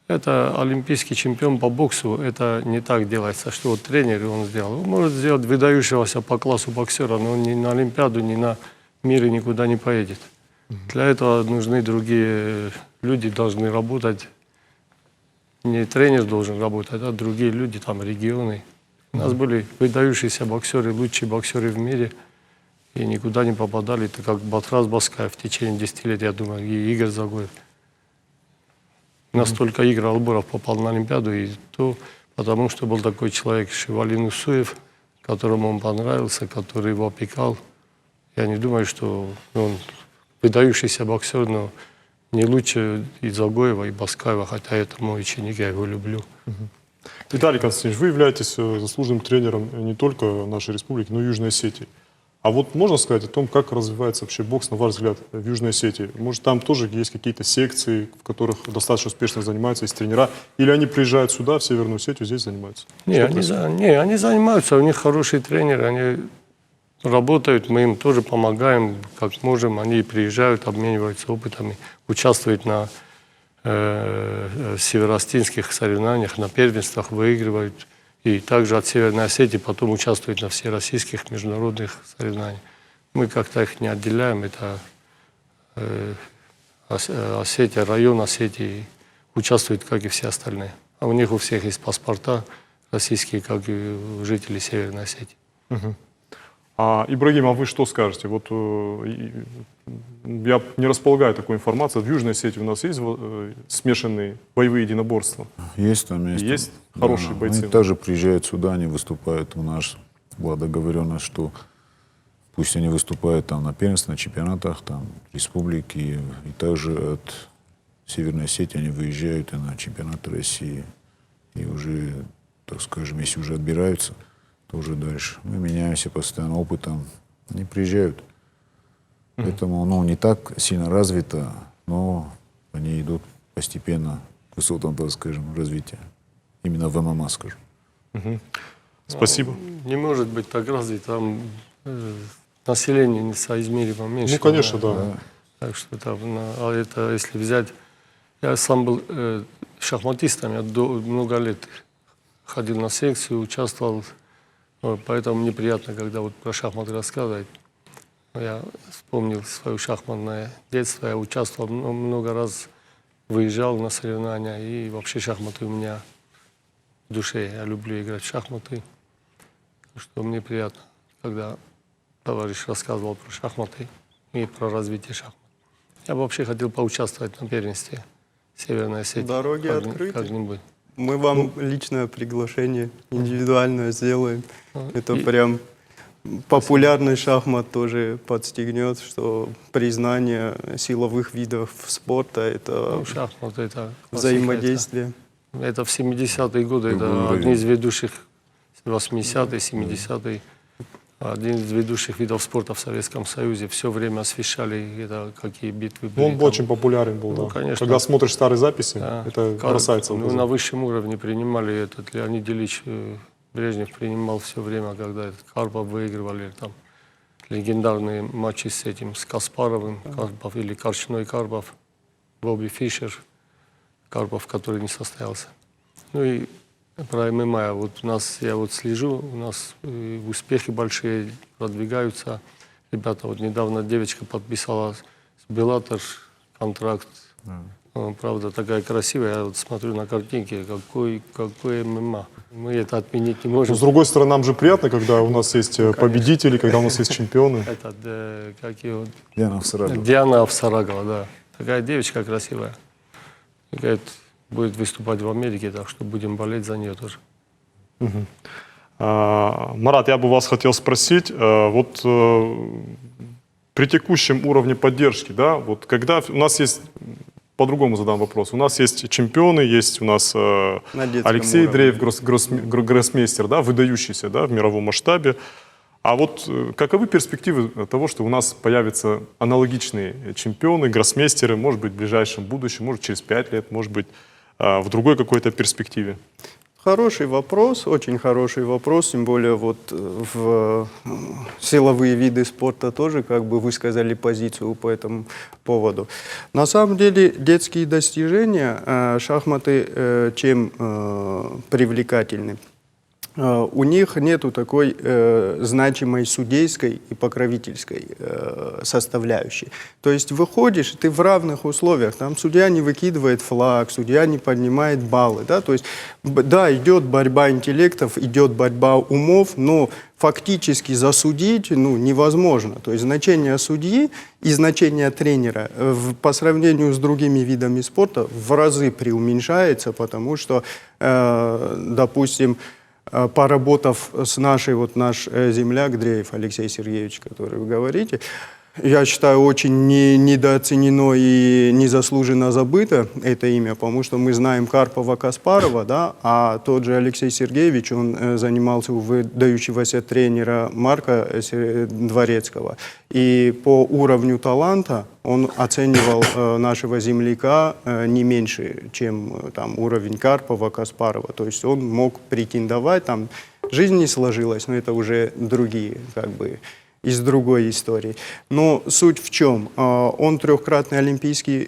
Speaker 2: это олимпийский чемпион по боксу, это не так делается, что вот тренер он сделал. Он может сделать выдающегося по классу боксера, но он ни на Олимпиаду, ни на мире никуда не поедет. Для этого нужны другие люди, должны работать. Не тренер должен работать, а другие люди, там, регионы. У нас были выдающиеся боксеры, лучшие боксеры в мире, и никуда не попадали. Это как Батрас Баскаев в течение 10 лет, я думаю, и Игорь Загоев. Настолько Игорь Албуров попал на Олимпиаду, и то потому, что был такой человек Шевалин Усуев, которому он понравился, который его опекал. Я не думаю, что он выдающийся боксер, но не лучше и Загоева, и Баскаева, хотя это мой ученик, я его люблю.
Speaker 1: Виталий Константинович, вы являетесь заслуженным тренером не только нашей республики, но и Южной Осетии. А вот можно сказать о том, как развивается вообще бокс, на ваш взгляд, в Южной Осетии? Может, там тоже есть какие-то секции, в которых достаточно успешно занимаются, есть тренера? Или они приезжают сюда, в Северную Осетию, здесь занимаются?
Speaker 2: Не, они занимаются, у них хорошие тренеры, они работают, мы им тоже помогаем, как можем. Они приезжают, обмениваются опытами, участвуют на североостинских соревнованиях, на первенствах, выигрывают. И также от Северной Осетии потом участвуют на всероссийских международных соревнованиях. Мы как-то их не отделяем. Это Осетия, район Осетии участвует, как и все остальные. А у них у всех есть паспорта российские, как и у жителей Северной Осетии.
Speaker 1: Ибрагим, а вы что скажете? Вот я не располагаю такой информацией. В Южной Осетии у нас есть смешанные боевые единоборства?
Speaker 4: Есть там, есть.
Speaker 1: Есть хорошие бойцы?
Speaker 4: Они также приезжают сюда, они выступают. У нас была договоренность, что пусть они выступают там на первенстве, на чемпионатах там, республики. И также от Северной Осетии они выезжают и на чемпионаты России. И уже, так скажем, если уже отбираются, то уже дальше. Мы меняемся постоянно опытом. Они приезжают. Поэтому не так сильно развито, но они идут постепенно к высотам, так скажем, развития. Именно в ММА, скажем.
Speaker 1: Спасибо.
Speaker 2: Не может быть так развито. Там население несоизмеримо меньше.
Speaker 1: Ну, конечно, да.
Speaker 2: Так что там, это если взять... Я сам был шахматистом, я много лет ходил на секцию, участвовал. Поэтому мне приятно, когда вот про шахматы рассказывать. Я вспомнил свое шахматное детство. Я участвовал много раз, выезжал на соревнования. И вообще шахматы у меня в душе. Я люблю играть в шахматы. Так что мне приятно, когда товарищ рассказывал про шахматы и про развитие шахмат. Я бы вообще хотел поучаствовать на первенстве Северной Осетии.
Speaker 3: Дороги открыты.
Speaker 2: Как-нибудь.
Speaker 3: Мы вам личное приглашение индивидуальное сделаем. Это прям популярный шахмат тоже подстегнет, что признание силовых видов спорта — это
Speaker 2: Шахматы, это
Speaker 3: взаимодействие.
Speaker 2: Это в 70-е годы, это
Speaker 4: уровень.
Speaker 2: одни из ведущих, 80-е, 70-е, один из ведущих видов спорта в Советском Союзе. Все время освещали, это, какие битвы были.
Speaker 1: Он очень популярен был, да.
Speaker 2: конечно.
Speaker 1: Когда смотришь старые записи,
Speaker 2: Да.
Speaker 1: это бросается в глаза.
Speaker 2: На высшем уровне принимали этот Леонид Ильич Брежнев принимал все время, когда этот Карпов выигрывали, там легендарные матчи с этим, с Каспаровым, Карпов или Корчной Карпов, Бобби Фишер, Карпов, который не состоялся. Ну и про ММА. Вот у нас, я вот слежу, у нас успехи большие продвигаются. Ребята, вот недавно девочка подписала с Беллатор контракт. Правда, такая красивая. Я вот смотрю на картинки, какой ММА. Мы это отменить не можем.
Speaker 1: Но, с другой стороны, нам же приятно, когда у нас есть победители, когда у нас есть чемпионы.
Speaker 2: Это, как его...
Speaker 4: Диана Авсарагова.
Speaker 2: Диана Авсарагова, да. Такая девочка красивая. Говорит, будет выступать в Америке, так что будем болеть за нее тоже.
Speaker 1: Марат, я бы вас хотел спросить, вот при текущем уровне поддержки, да, вот когда у нас есть, по-другому задам вопрос, у нас есть чемпионы, есть у нас Алексей
Speaker 3: уровне.
Speaker 1: Дрейф, гроссмейстер, да, выдающийся, да, в мировом масштабе. А вот каковы перспективы того, что у нас появятся аналогичные чемпионы, гроссмейстеры, может быть, в ближайшем будущем, может, через 5 лет, может быть, в другой какой-то перспективе?
Speaker 3: Хороший вопрос, очень хороший вопрос, тем более вот в силовые виды спорта тоже как бы высказали позицию по этому поводу. На самом деле детские достижения шахматы чем привлекательны? У них нету такой значимой судейской и покровительской составляющей. То есть выходишь, ты в равных условиях, там судья не выкидывает флаг, судья не поднимает баллы, да, то есть, да, идет борьба интеллектов, идет борьба умов, но фактически засудить, ну, невозможно. То есть значение судьи и значение тренера по сравнению с другими видами спорта в разы преуменьшается, потому что, допустим, поработав с нашей, вот наш земляк Дреев Алексей Сергеевич, который вы говорите, я считаю, очень недооценено и незаслуженно забыто это имя, потому что мы знаем Карпова-Каспарова, да, а тот же Алексей Сергеевич, он занимался у выдающегося тренера Марка Дворецкого. И по уровню таланта он оценивал нашего земляка не меньше, чем там, уровень Карпова-Каспарова. То есть он мог претендовать, там жизнь не сложилась, но это уже другие, как бы, из другой истории. Но суть в чем? Он трехкратный олимпийский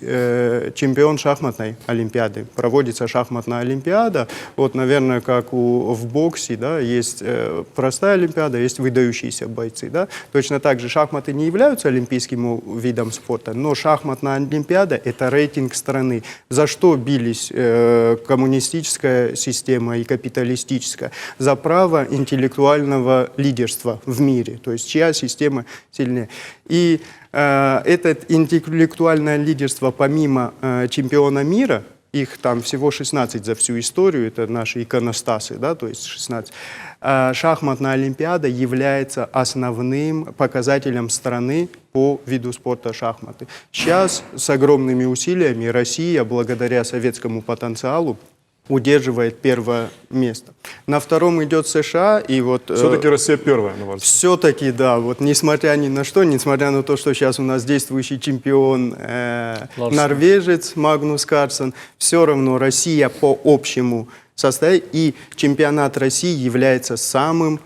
Speaker 3: чемпион шахматной олимпиады. Проводится шахматная олимпиада. Вот, наверное, как в боксе, да, есть простая олимпиада, есть выдающиеся бойцы. Да? Точно так же шахматы не являются олимпийским видом спорта, но шахматная олимпиада – это рейтинг страны. За что бились коммунистическая система и капиталистическая? За право интеллектуального лидерства в мире. То есть чья система сильнее. И это интеллектуальное лидерство помимо чемпиона мира, их там всего 16 за всю историю, это наши иконостасы, да, то есть 16. Шахматная олимпиада является основным показателем страны по виду спорта шахматы. Сейчас с огромными усилиями Россия, благодаря советскому потенциалу, удерживает первое место. На втором идет США, и вот...
Speaker 1: Все-таки Россия первая, на ваш взгляд?
Speaker 3: Все-таки, да, вот несмотря ни на что, несмотря на то, что сейчас у нас действующий чемпион норвежец Магнус Карлсен, все равно Россия по общему составу, и чемпионат России является самым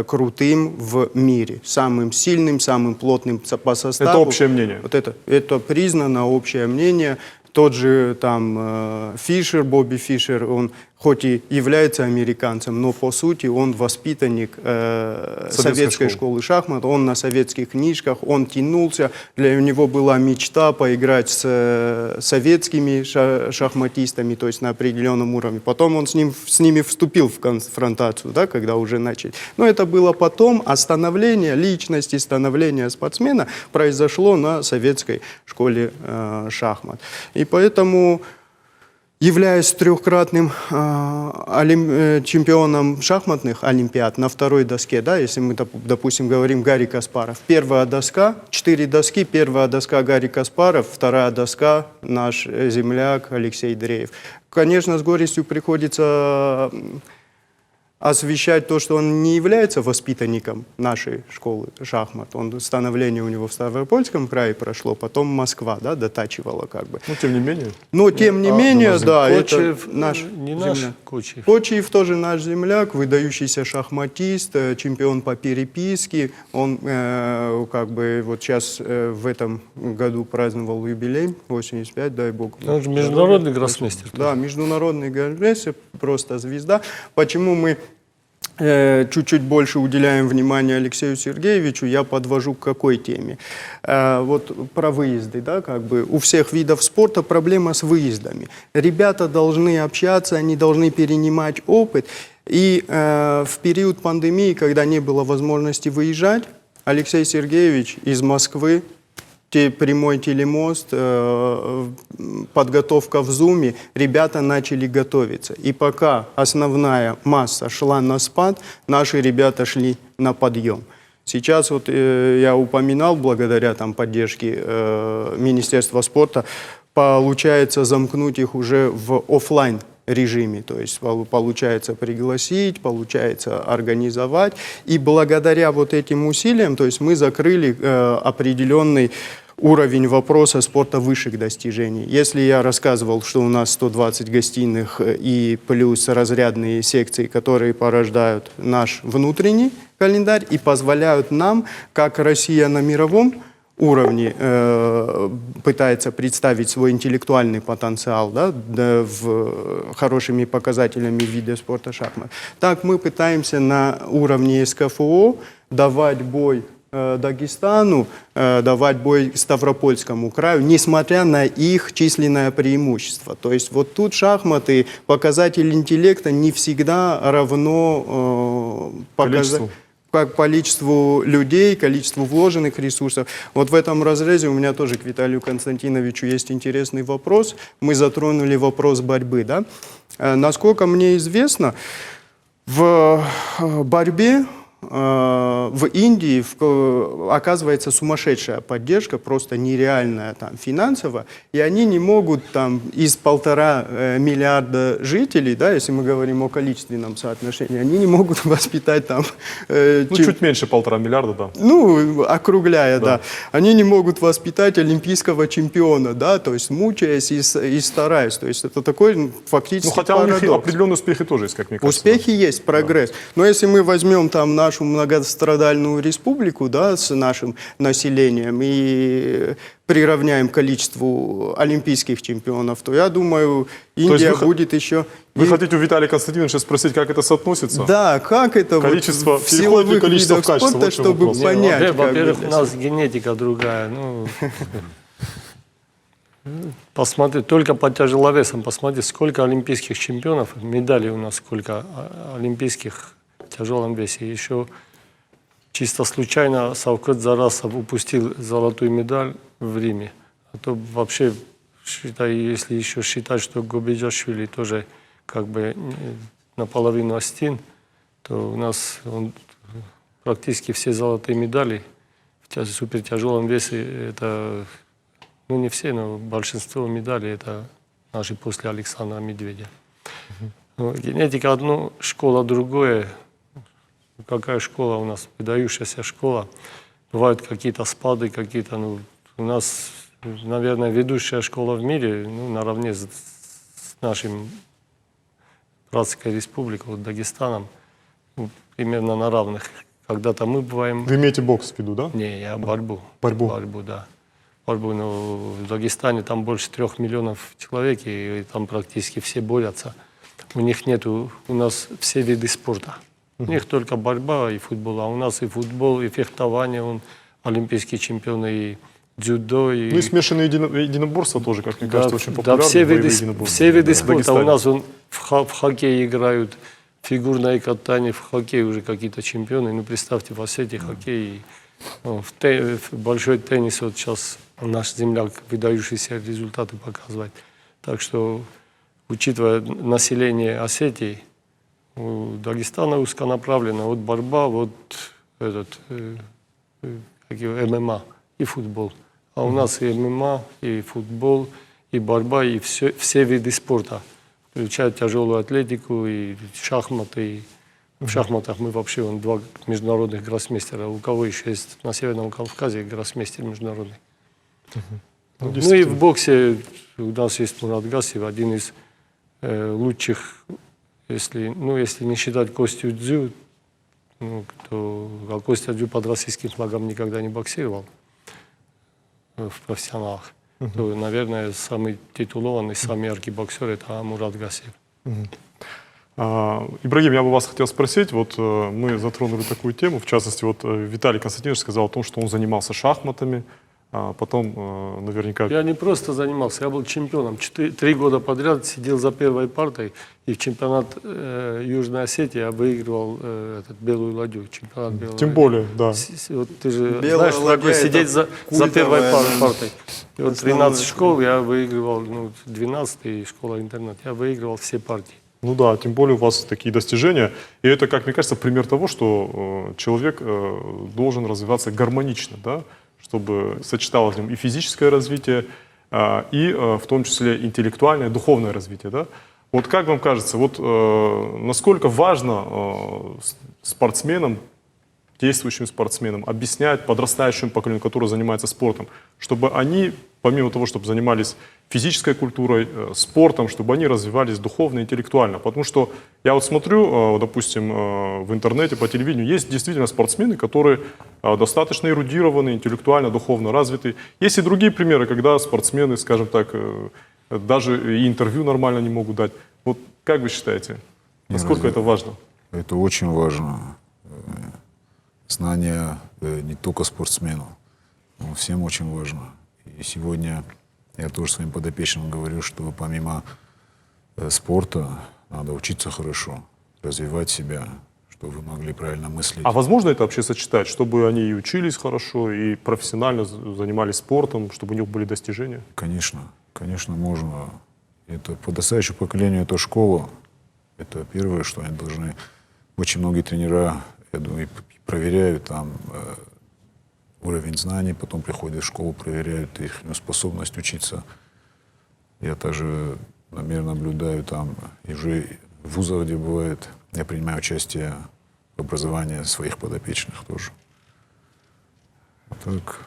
Speaker 3: крутым в мире, самым сильным, самым плотным по составу.
Speaker 1: Это общее мнение?
Speaker 3: Вот это признано общее мнение. Тот же там Фишер, Бобби Фишер, он хоть и является американцем, но по сути он воспитанник советской школы шахмат, он на советских книжках, он тянулся, для него была мечта поиграть с советскими шахматистами, то есть на определенном уровне. Потом он с ними вступил в конфронтацию, да, когда уже начали. Но это было потом, а становление личности, становление спортсмена произошло на советской школе шахмат. И поэтому, являясь трехкратным чемпионом шахматных олимпиад на второй доске, да, если мы, допустим, говорим Гарри Каспаров, первая доска, 4 доски, первая доска Гарри Каспаров, вторая доска наш земляк Алексей Дреев. Конечно, с горестью приходится освещать то, что он не является воспитанником нашей школы шахмат. Становление у него в Ставропольском крае прошло, потом Москва, да, дотачивала как бы.
Speaker 1: Ну, тем не менее.
Speaker 3: Но, тем не менее, да,
Speaker 2: Кочиев,
Speaker 3: это наш
Speaker 2: не наш
Speaker 3: земляк.
Speaker 2: Кочиев.
Speaker 3: Кочиев тоже наш земляк, выдающийся шахматист, чемпион по переписке. Он как бы вот сейчас в этом году праздновал юбилей, 85, дай бог.
Speaker 2: Он же международный гроссмейстер.
Speaker 3: Да, международный гроссмейстер, просто звезда. Почему мы чуть-чуть больше уделяем внимания Алексею Сергеевичу, я подвожу к какой теме? Вот про выезды, да, как бы у всех видов спорта проблема с выездами. Ребята должны общаться, они должны перенимать опыт. И в период пандемии, когда не было возможности выезжать, Алексей Сергеевич из Москвы, прямой телемост, подготовка в Зуме, ребята начали готовиться. И пока основная масса шла на спад, наши ребята шли на подъем. Сейчас вот я упоминал, благодаря там поддержке Министерства спорта, получается замкнуть их уже в офлайн режиме. То есть получается пригласить, получается организовать. И благодаря вот этим усилиям, то есть мы закрыли определенный уровень вопроса спорта высших достижений. Если я рассказывал, что у нас 120 гостиных и плюс разрядные секции, которые порождают наш внутренний календарь и позволяют нам, как Россия на мировом уровне пытается представить свой интеллектуальный потенциал, да, хорошими показателями в виде спорта шахмат. Так мы пытаемся на уровне СКФО давать бой Дагестану, давать бой Ставропольскому краю, несмотря на их численное преимущество. То есть вот тут шахматы, показатель интеллекта не всегда равно количеству людей, количеству вложенных ресурсов. Вот в этом разрезе у меня тоже к Виталию Константиновичу есть интересный вопрос. Мы затронули вопрос борьбы. Да? Насколько мне известно, в борьбе в Индии оказывается сумасшедшая поддержка, просто нереальная там финансово, и они не могут там из 1,5 миллиарда жителей, да, если мы говорим о количественном соотношении, они не могут воспитать там...
Speaker 1: чуть меньше 1,5 миллиарда, да.
Speaker 3: Ну, округляя, да. Они не могут воспитать олимпийского чемпиона, да, то есть мучаясь и стараясь, то есть это такой фактически
Speaker 1: хотя
Speaker 3: парадокс.
Speaker 1: у них определенные успехи тоже есть, как мне кажется.
Speaker 3: Успехи есть, прогресс. Но если мы возьмем там нашу многострадальную республику, да, с нашим населением и приравняем количеству олимпийских чемпионов, то я думаю, Индия будет еще...
Speaker 1: Вы хотите у Виталия Константиновича спросить, как это соотносится?
Speaker 3: Да, как это
Speaker 1: количество,
Speaker 3: вот в силовых видах спорта,
Speaker 1: вот
Speaker 3: чтобы понять.
Speaker 2: Во-первых, у нас генетика другая. Ну, посмотри, только по тяжеловесам посмотри, сколько олимпийских чемпионов, медалей у нас сколько олимпийских в тяжелом весе. Еще чисто случайно Савкат Зарасов упустил золотую медаль в Риме. А то вообще, если еще считать, что Гобеджашвили тоже как бы наполовину астин, то у нас практически все золотые медали в супертяжелом весе, это, ну не все, но большинство медалей это наши после Александра Медведя. Но генетика одно, школа другое. Какая школа у нас? Выдающаяся школа. Бывают какие-то спады, какие-то, ну, у нас, наверное, ведущая школа в мире, ну, наравне с нашим братской республикой, вот Дагестаном, ну, примерно на равных. Когда-то мы бываем...
Speaker 1: Вы имеете бокс в виду, да?
Speaker 2: Не, я борьбу.
Speaker 1: Борьбу?
Speaker 2: Борьбу, да. Борьбу, но в Дагестане там больше 3 миллионов человек, и там практически все борются. У них нету, у нас все виды спорта. У них только борьба и футбол, а у нас и футбол, и фехтование, он олимпийский чемпион, и дзюдо. И...
Speaker 1: Ну и смешанные единоборства тоже, как мне кажется, очень популярны.
Speaker 2: Да, все виды спорта. У нас в хоккей играют, фигурное катание, в хоккее уже какие-то чемпионы. Ну, представьте, в Осетии хоккей, в большой теннис, вот сейчас наш земляк выдающиеся результаты показывает. Так что, учитывая население Осетии, у Дагестана узконаправленно, вот борьба, вот ММА и футбол. А у нас и ММА, и футбол, и борьба, и все виды спорта, включая тяжелую атлетику, и шахматы. И в шахматах мы вообще 2 международных гроссмейстера. У кого еще есть на Северном Кавказе гроссмейстер международный. Ну и в боксе у нас есть Мурат Гасиев, один из лучших. Если не считать Костю Дзю, то Костя Дзю под российским флагом никогда не боксировал в профессионалах. То, наверное, самый титулованный, самый яркий боксер – это Мурат Гасиев.
Speaker 1: Ибрагим, я бы вас хотел спросить, вот мы затронули такую тему, в частности, вот Виталий Константинович сказал о том, что он занимался шахматами, а потом наверняка...
Speaker 2: Я не просто занимался, я был чемпионом. 3 года подряд сидел за первой партой, и в чемпионат Южной Осетии я выигрывал белую ладью. Чемпионат белой
Speaker 1: Тем
Speaker 2: ладьи.
Speaker 1: более, да.
Speaker 2: Вот ты же
Speaker 3: Белая
Speaker 2: знаешь, что такое сидеть за первой партой. И вот 13 школ я выигрывал, 12-й школа-интернат, я выигрывал все партии.
Speaker 1: Ну да, тем более у вас такие достижения. И это, как мне кажется, пример того, что человек должен развиваться гармонично, да? Чтобы сочеталось в нем и физическое развитие, и в том числе интеллектуальное, духовное развитие. Да? Вот как вам кажется, вот насколько важно спортсменам, действующим спортсменам, объяснять подрастающему поколению, которое занимается спортом, чтобы они, помимо того, чтобы занимались физической культурой, спортом, чтобы они развивались духовно, интеллектуально. Потому что я вот смотрю, допустим, в интернете, по телевидению, есть действительно спортсмены, которые достаточно эрудированы, интеллектуально, духовно развиты. Есть и другие примеры, когда спортсмены, скажем так, даже и интервью нормально не могут дать. Вот как вы считаете, насколько это важно?
Speaker 4: Это очень важно. Знание не только спортсмену, но всем очень важно. И сегодня я тоже своим подопечным говорю, что помимо спорта надо учиться хорошо, развивать себя, чтобы вы могли правильно мыслить.
Speaker 1: А возможно это вообще сочетать, чтобы они и учились хорошо, и профессионально занимались спортом, чтобы у них были достижения?
Speaker 4: Конечно, конечно, можно. Это подрастающему поколению это школа. Это первое, что они должны. Очень многие тренера, я думаю, проверяют там уровень знаний, потом приходят в школу, проверяют их способность учиться. Я также, наверное, наблюдаю там, и уже в вузах, где бывает, я принимаю участие в образовании своих подопечных тоже. А так,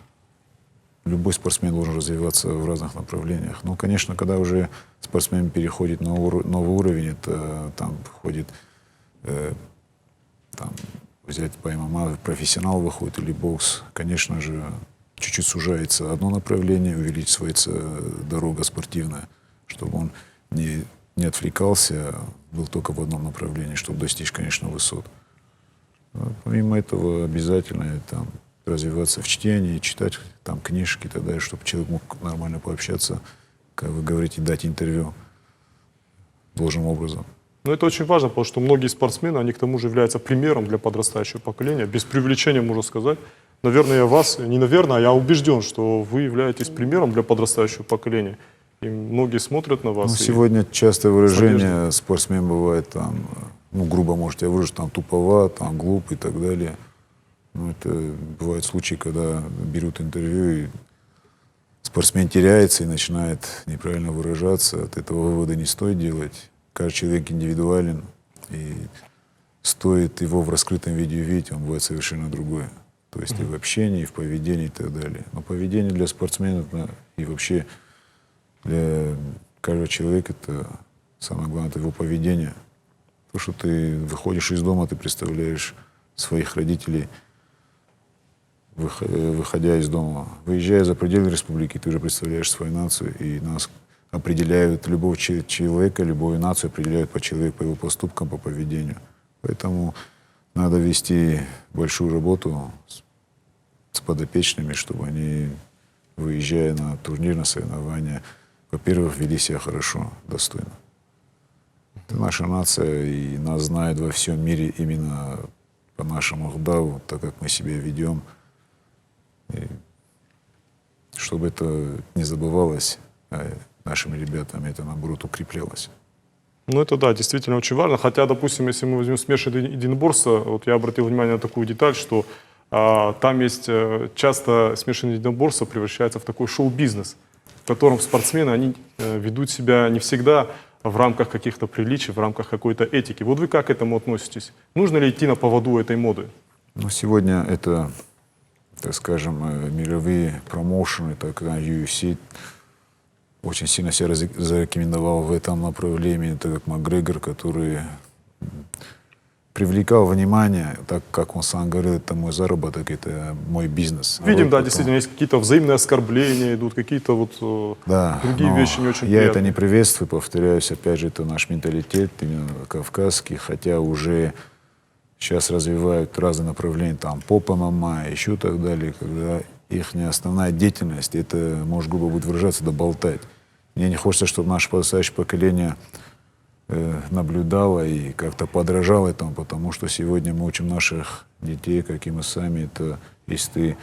Speaker 4: любой спортсмен должен развиваться в разных направлениях. Но, конечно, когда уже спортсмен переходит на новый уровень, это там входит, там, взять по ММА, профессионал выходит или бокс, конечно же, чуть-чуть сужается одно направление, увеличивается дорога спортивная, чтобы он не отвлекался, был только в одном направлении, чтобы достичь, конечно, высот. Но помимо этого обязательно там, развиваться в чтении, читать там книжки и так далее, чтобы человек мог нормально пообщаться, как вы говорите, дать интервью должным образом.
Speaker 1: Но это очень важно, потому что многие спортсмены, они к тому же являются примером для подрастающего поколения. Без преувеличения можно сказать. Наверное, я вас, не наверное, а я убежден, что вы являетесь примером для подрастающего поколения. И многие смотрят на вас.
Speaker 4: Ну, сегодня частое выражение
Speaker 1: надеждой.
Speaker 4: спортсмен бывает там, ну, грубо можете выразить, там, туповат, там, глуп и так далее. Ну, это бывают случаи, когда берут интервью, и спортсмен теряется и начинает неправильно выражаться. От этого вывода не стоит делать. Каждый человек индивидуален, и стоит его в раскрытом виде увидеть, он будет совершенно другое. То есть и в общении, и в поведении и так далее. Но поведение для спортсменов и вообще для каждого человека это самое главное, это его поведение. То, что ты выходишь из дома, ты представляешь своих родителей, выходя из дома. Выезжая за пределы республики, ты уже представляешь свою нацию, и нас определяют любого человека, любую нацию определяют по человеку, по его поступкам, по поведению. Поэтому надо вести большую работу с подопечными, чтобы они, выезжая на турнир, на соревнования, во-первых, вели себя хорошо, достойно. Это наша нация, и нас знают во всем мире именно по нашему хдаву, так как мы себя ведем. И чтобы это не забывалось, нашими ребятами это, наоборот, укреплялось.
Speaker 1: Ну, это да, действительно очень важно. Хотя, допустим, если мы возьмем смешанное единоборство, вот я обратил внимание на такую деталь, что там есть часто смешанное единоборство превращается в такой шоу-бизнес, в котором спортсмены, они ведут себя не всегда в рамках каких-то приличий, в рамках какой-то этики. Вот вы как к этому относитесь? Нужно ли идти на поводу этой моды?
Speaker 4: Ну, сегодня это, так скажем, мировые промоушены, так как UFC, очень сильно себя зарекомендовал в этом направлении, так как Макгрегор, который привлекал внимание, так как он сам говорил, это мой заработок, это мой бизнес.
Speaker 1: Видим, да, действительно, есть какие-то взаимные оскорбления, идут какие-то вот другие вещи не очень
Speaker 4: я
Speaker 1: приятные.
Speaker 4: это не приветствую, повторяюсь, опять же, это наш менталитет, именно кавказский, хотя уже сейчас развивают разные направления, там, поп ММА, еще так далее, когда их основная деятельность, это, может, грубо будет выражаться, да болтать. Мне не хочется, чтобы наше подрастающее поколение наблюдало и как-то подражало этому, потому что сегодня мы учим наших детей, как и мы сами, это если ты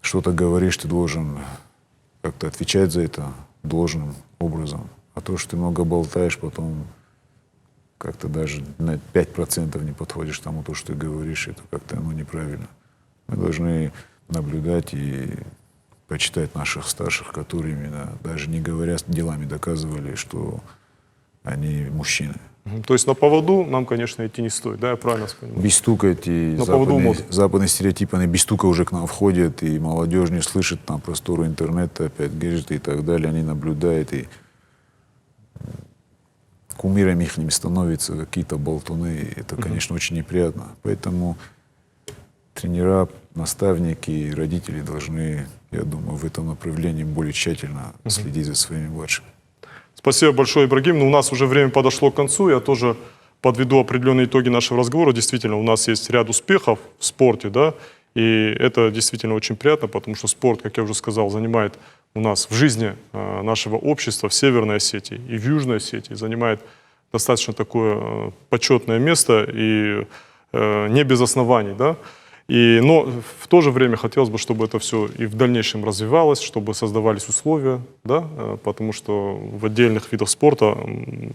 Speaker 4: что-то говоришь, ты должен как-то отвечать за это должным образом. А то, что ты много болтаешь, потом как-то даже на 5% не подходишь к тому, то, что ты говоришь, это как-то неправильно. Мы должны наблюдать и почитать наших старших, которые именно, даже не говоря, делами доказывали, что а не мужчины.
Speaker 1: То есть на поводу нам, конечно, идти не стоит, да, я правильно понимаю?
Speaker 4: Без стука эти
Speaker 1: На поводу моды.
Speaker 4: западные стереотипы, они без стука уже к нам входят, и молодежь не слышит на простору интернета, опять гаджеты и так далее, они наблюдают, и кумирами их становятся какие-то болтуны, и это, конечно, очень неприятно. Поэтому тренера, наставники и родители должны, я думаю, в этом направлении более тщательно следить за своими младшими.
Speaker 1: Спасибо большое, Ибрагим. Ну, у нас уже время подошло к концу. Я тоже подведу определенные итоги нашего разговора. Действительно, у нас есть ряд успехов в спорте, да, и это действительно очень приятно, потому что спорт, как я уже сказал, занимает у нас в жизни нашего общества в Северной Осетии и в Южной Осетии, занимает достаточно такое почетное место и не без оснований, да. Но в то же время хотелось бы, чтобы это все и в дальнейшем развивалось, чтобы создавались условия, да, потому что в отдельных видах спорта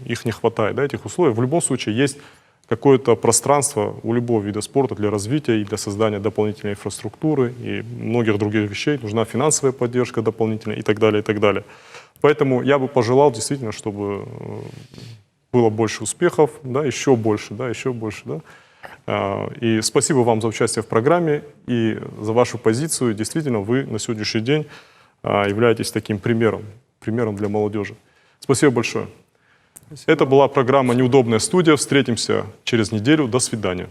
Speaker 1: их не хватает, да, этих условий. В любом случае есть какое-то пространство у любого вида спорта для развития и для создания дополнительной инфраструктуры и многих других вещей. Нужна финансовая поддержка дополнительная и так далее, и так далее. Поэтому я бы пожелал действительно, чтобы было больше успехов, да, еще больше, да, еще больше, да. И спасибо вам за участие в программе и за вашу позицию. Действительно, вы на сегодняшний день являетесь таким примером для молодежи. Спасибо большое. Это была программа «Неудобная студия». Встретимся через неделю. До свидания.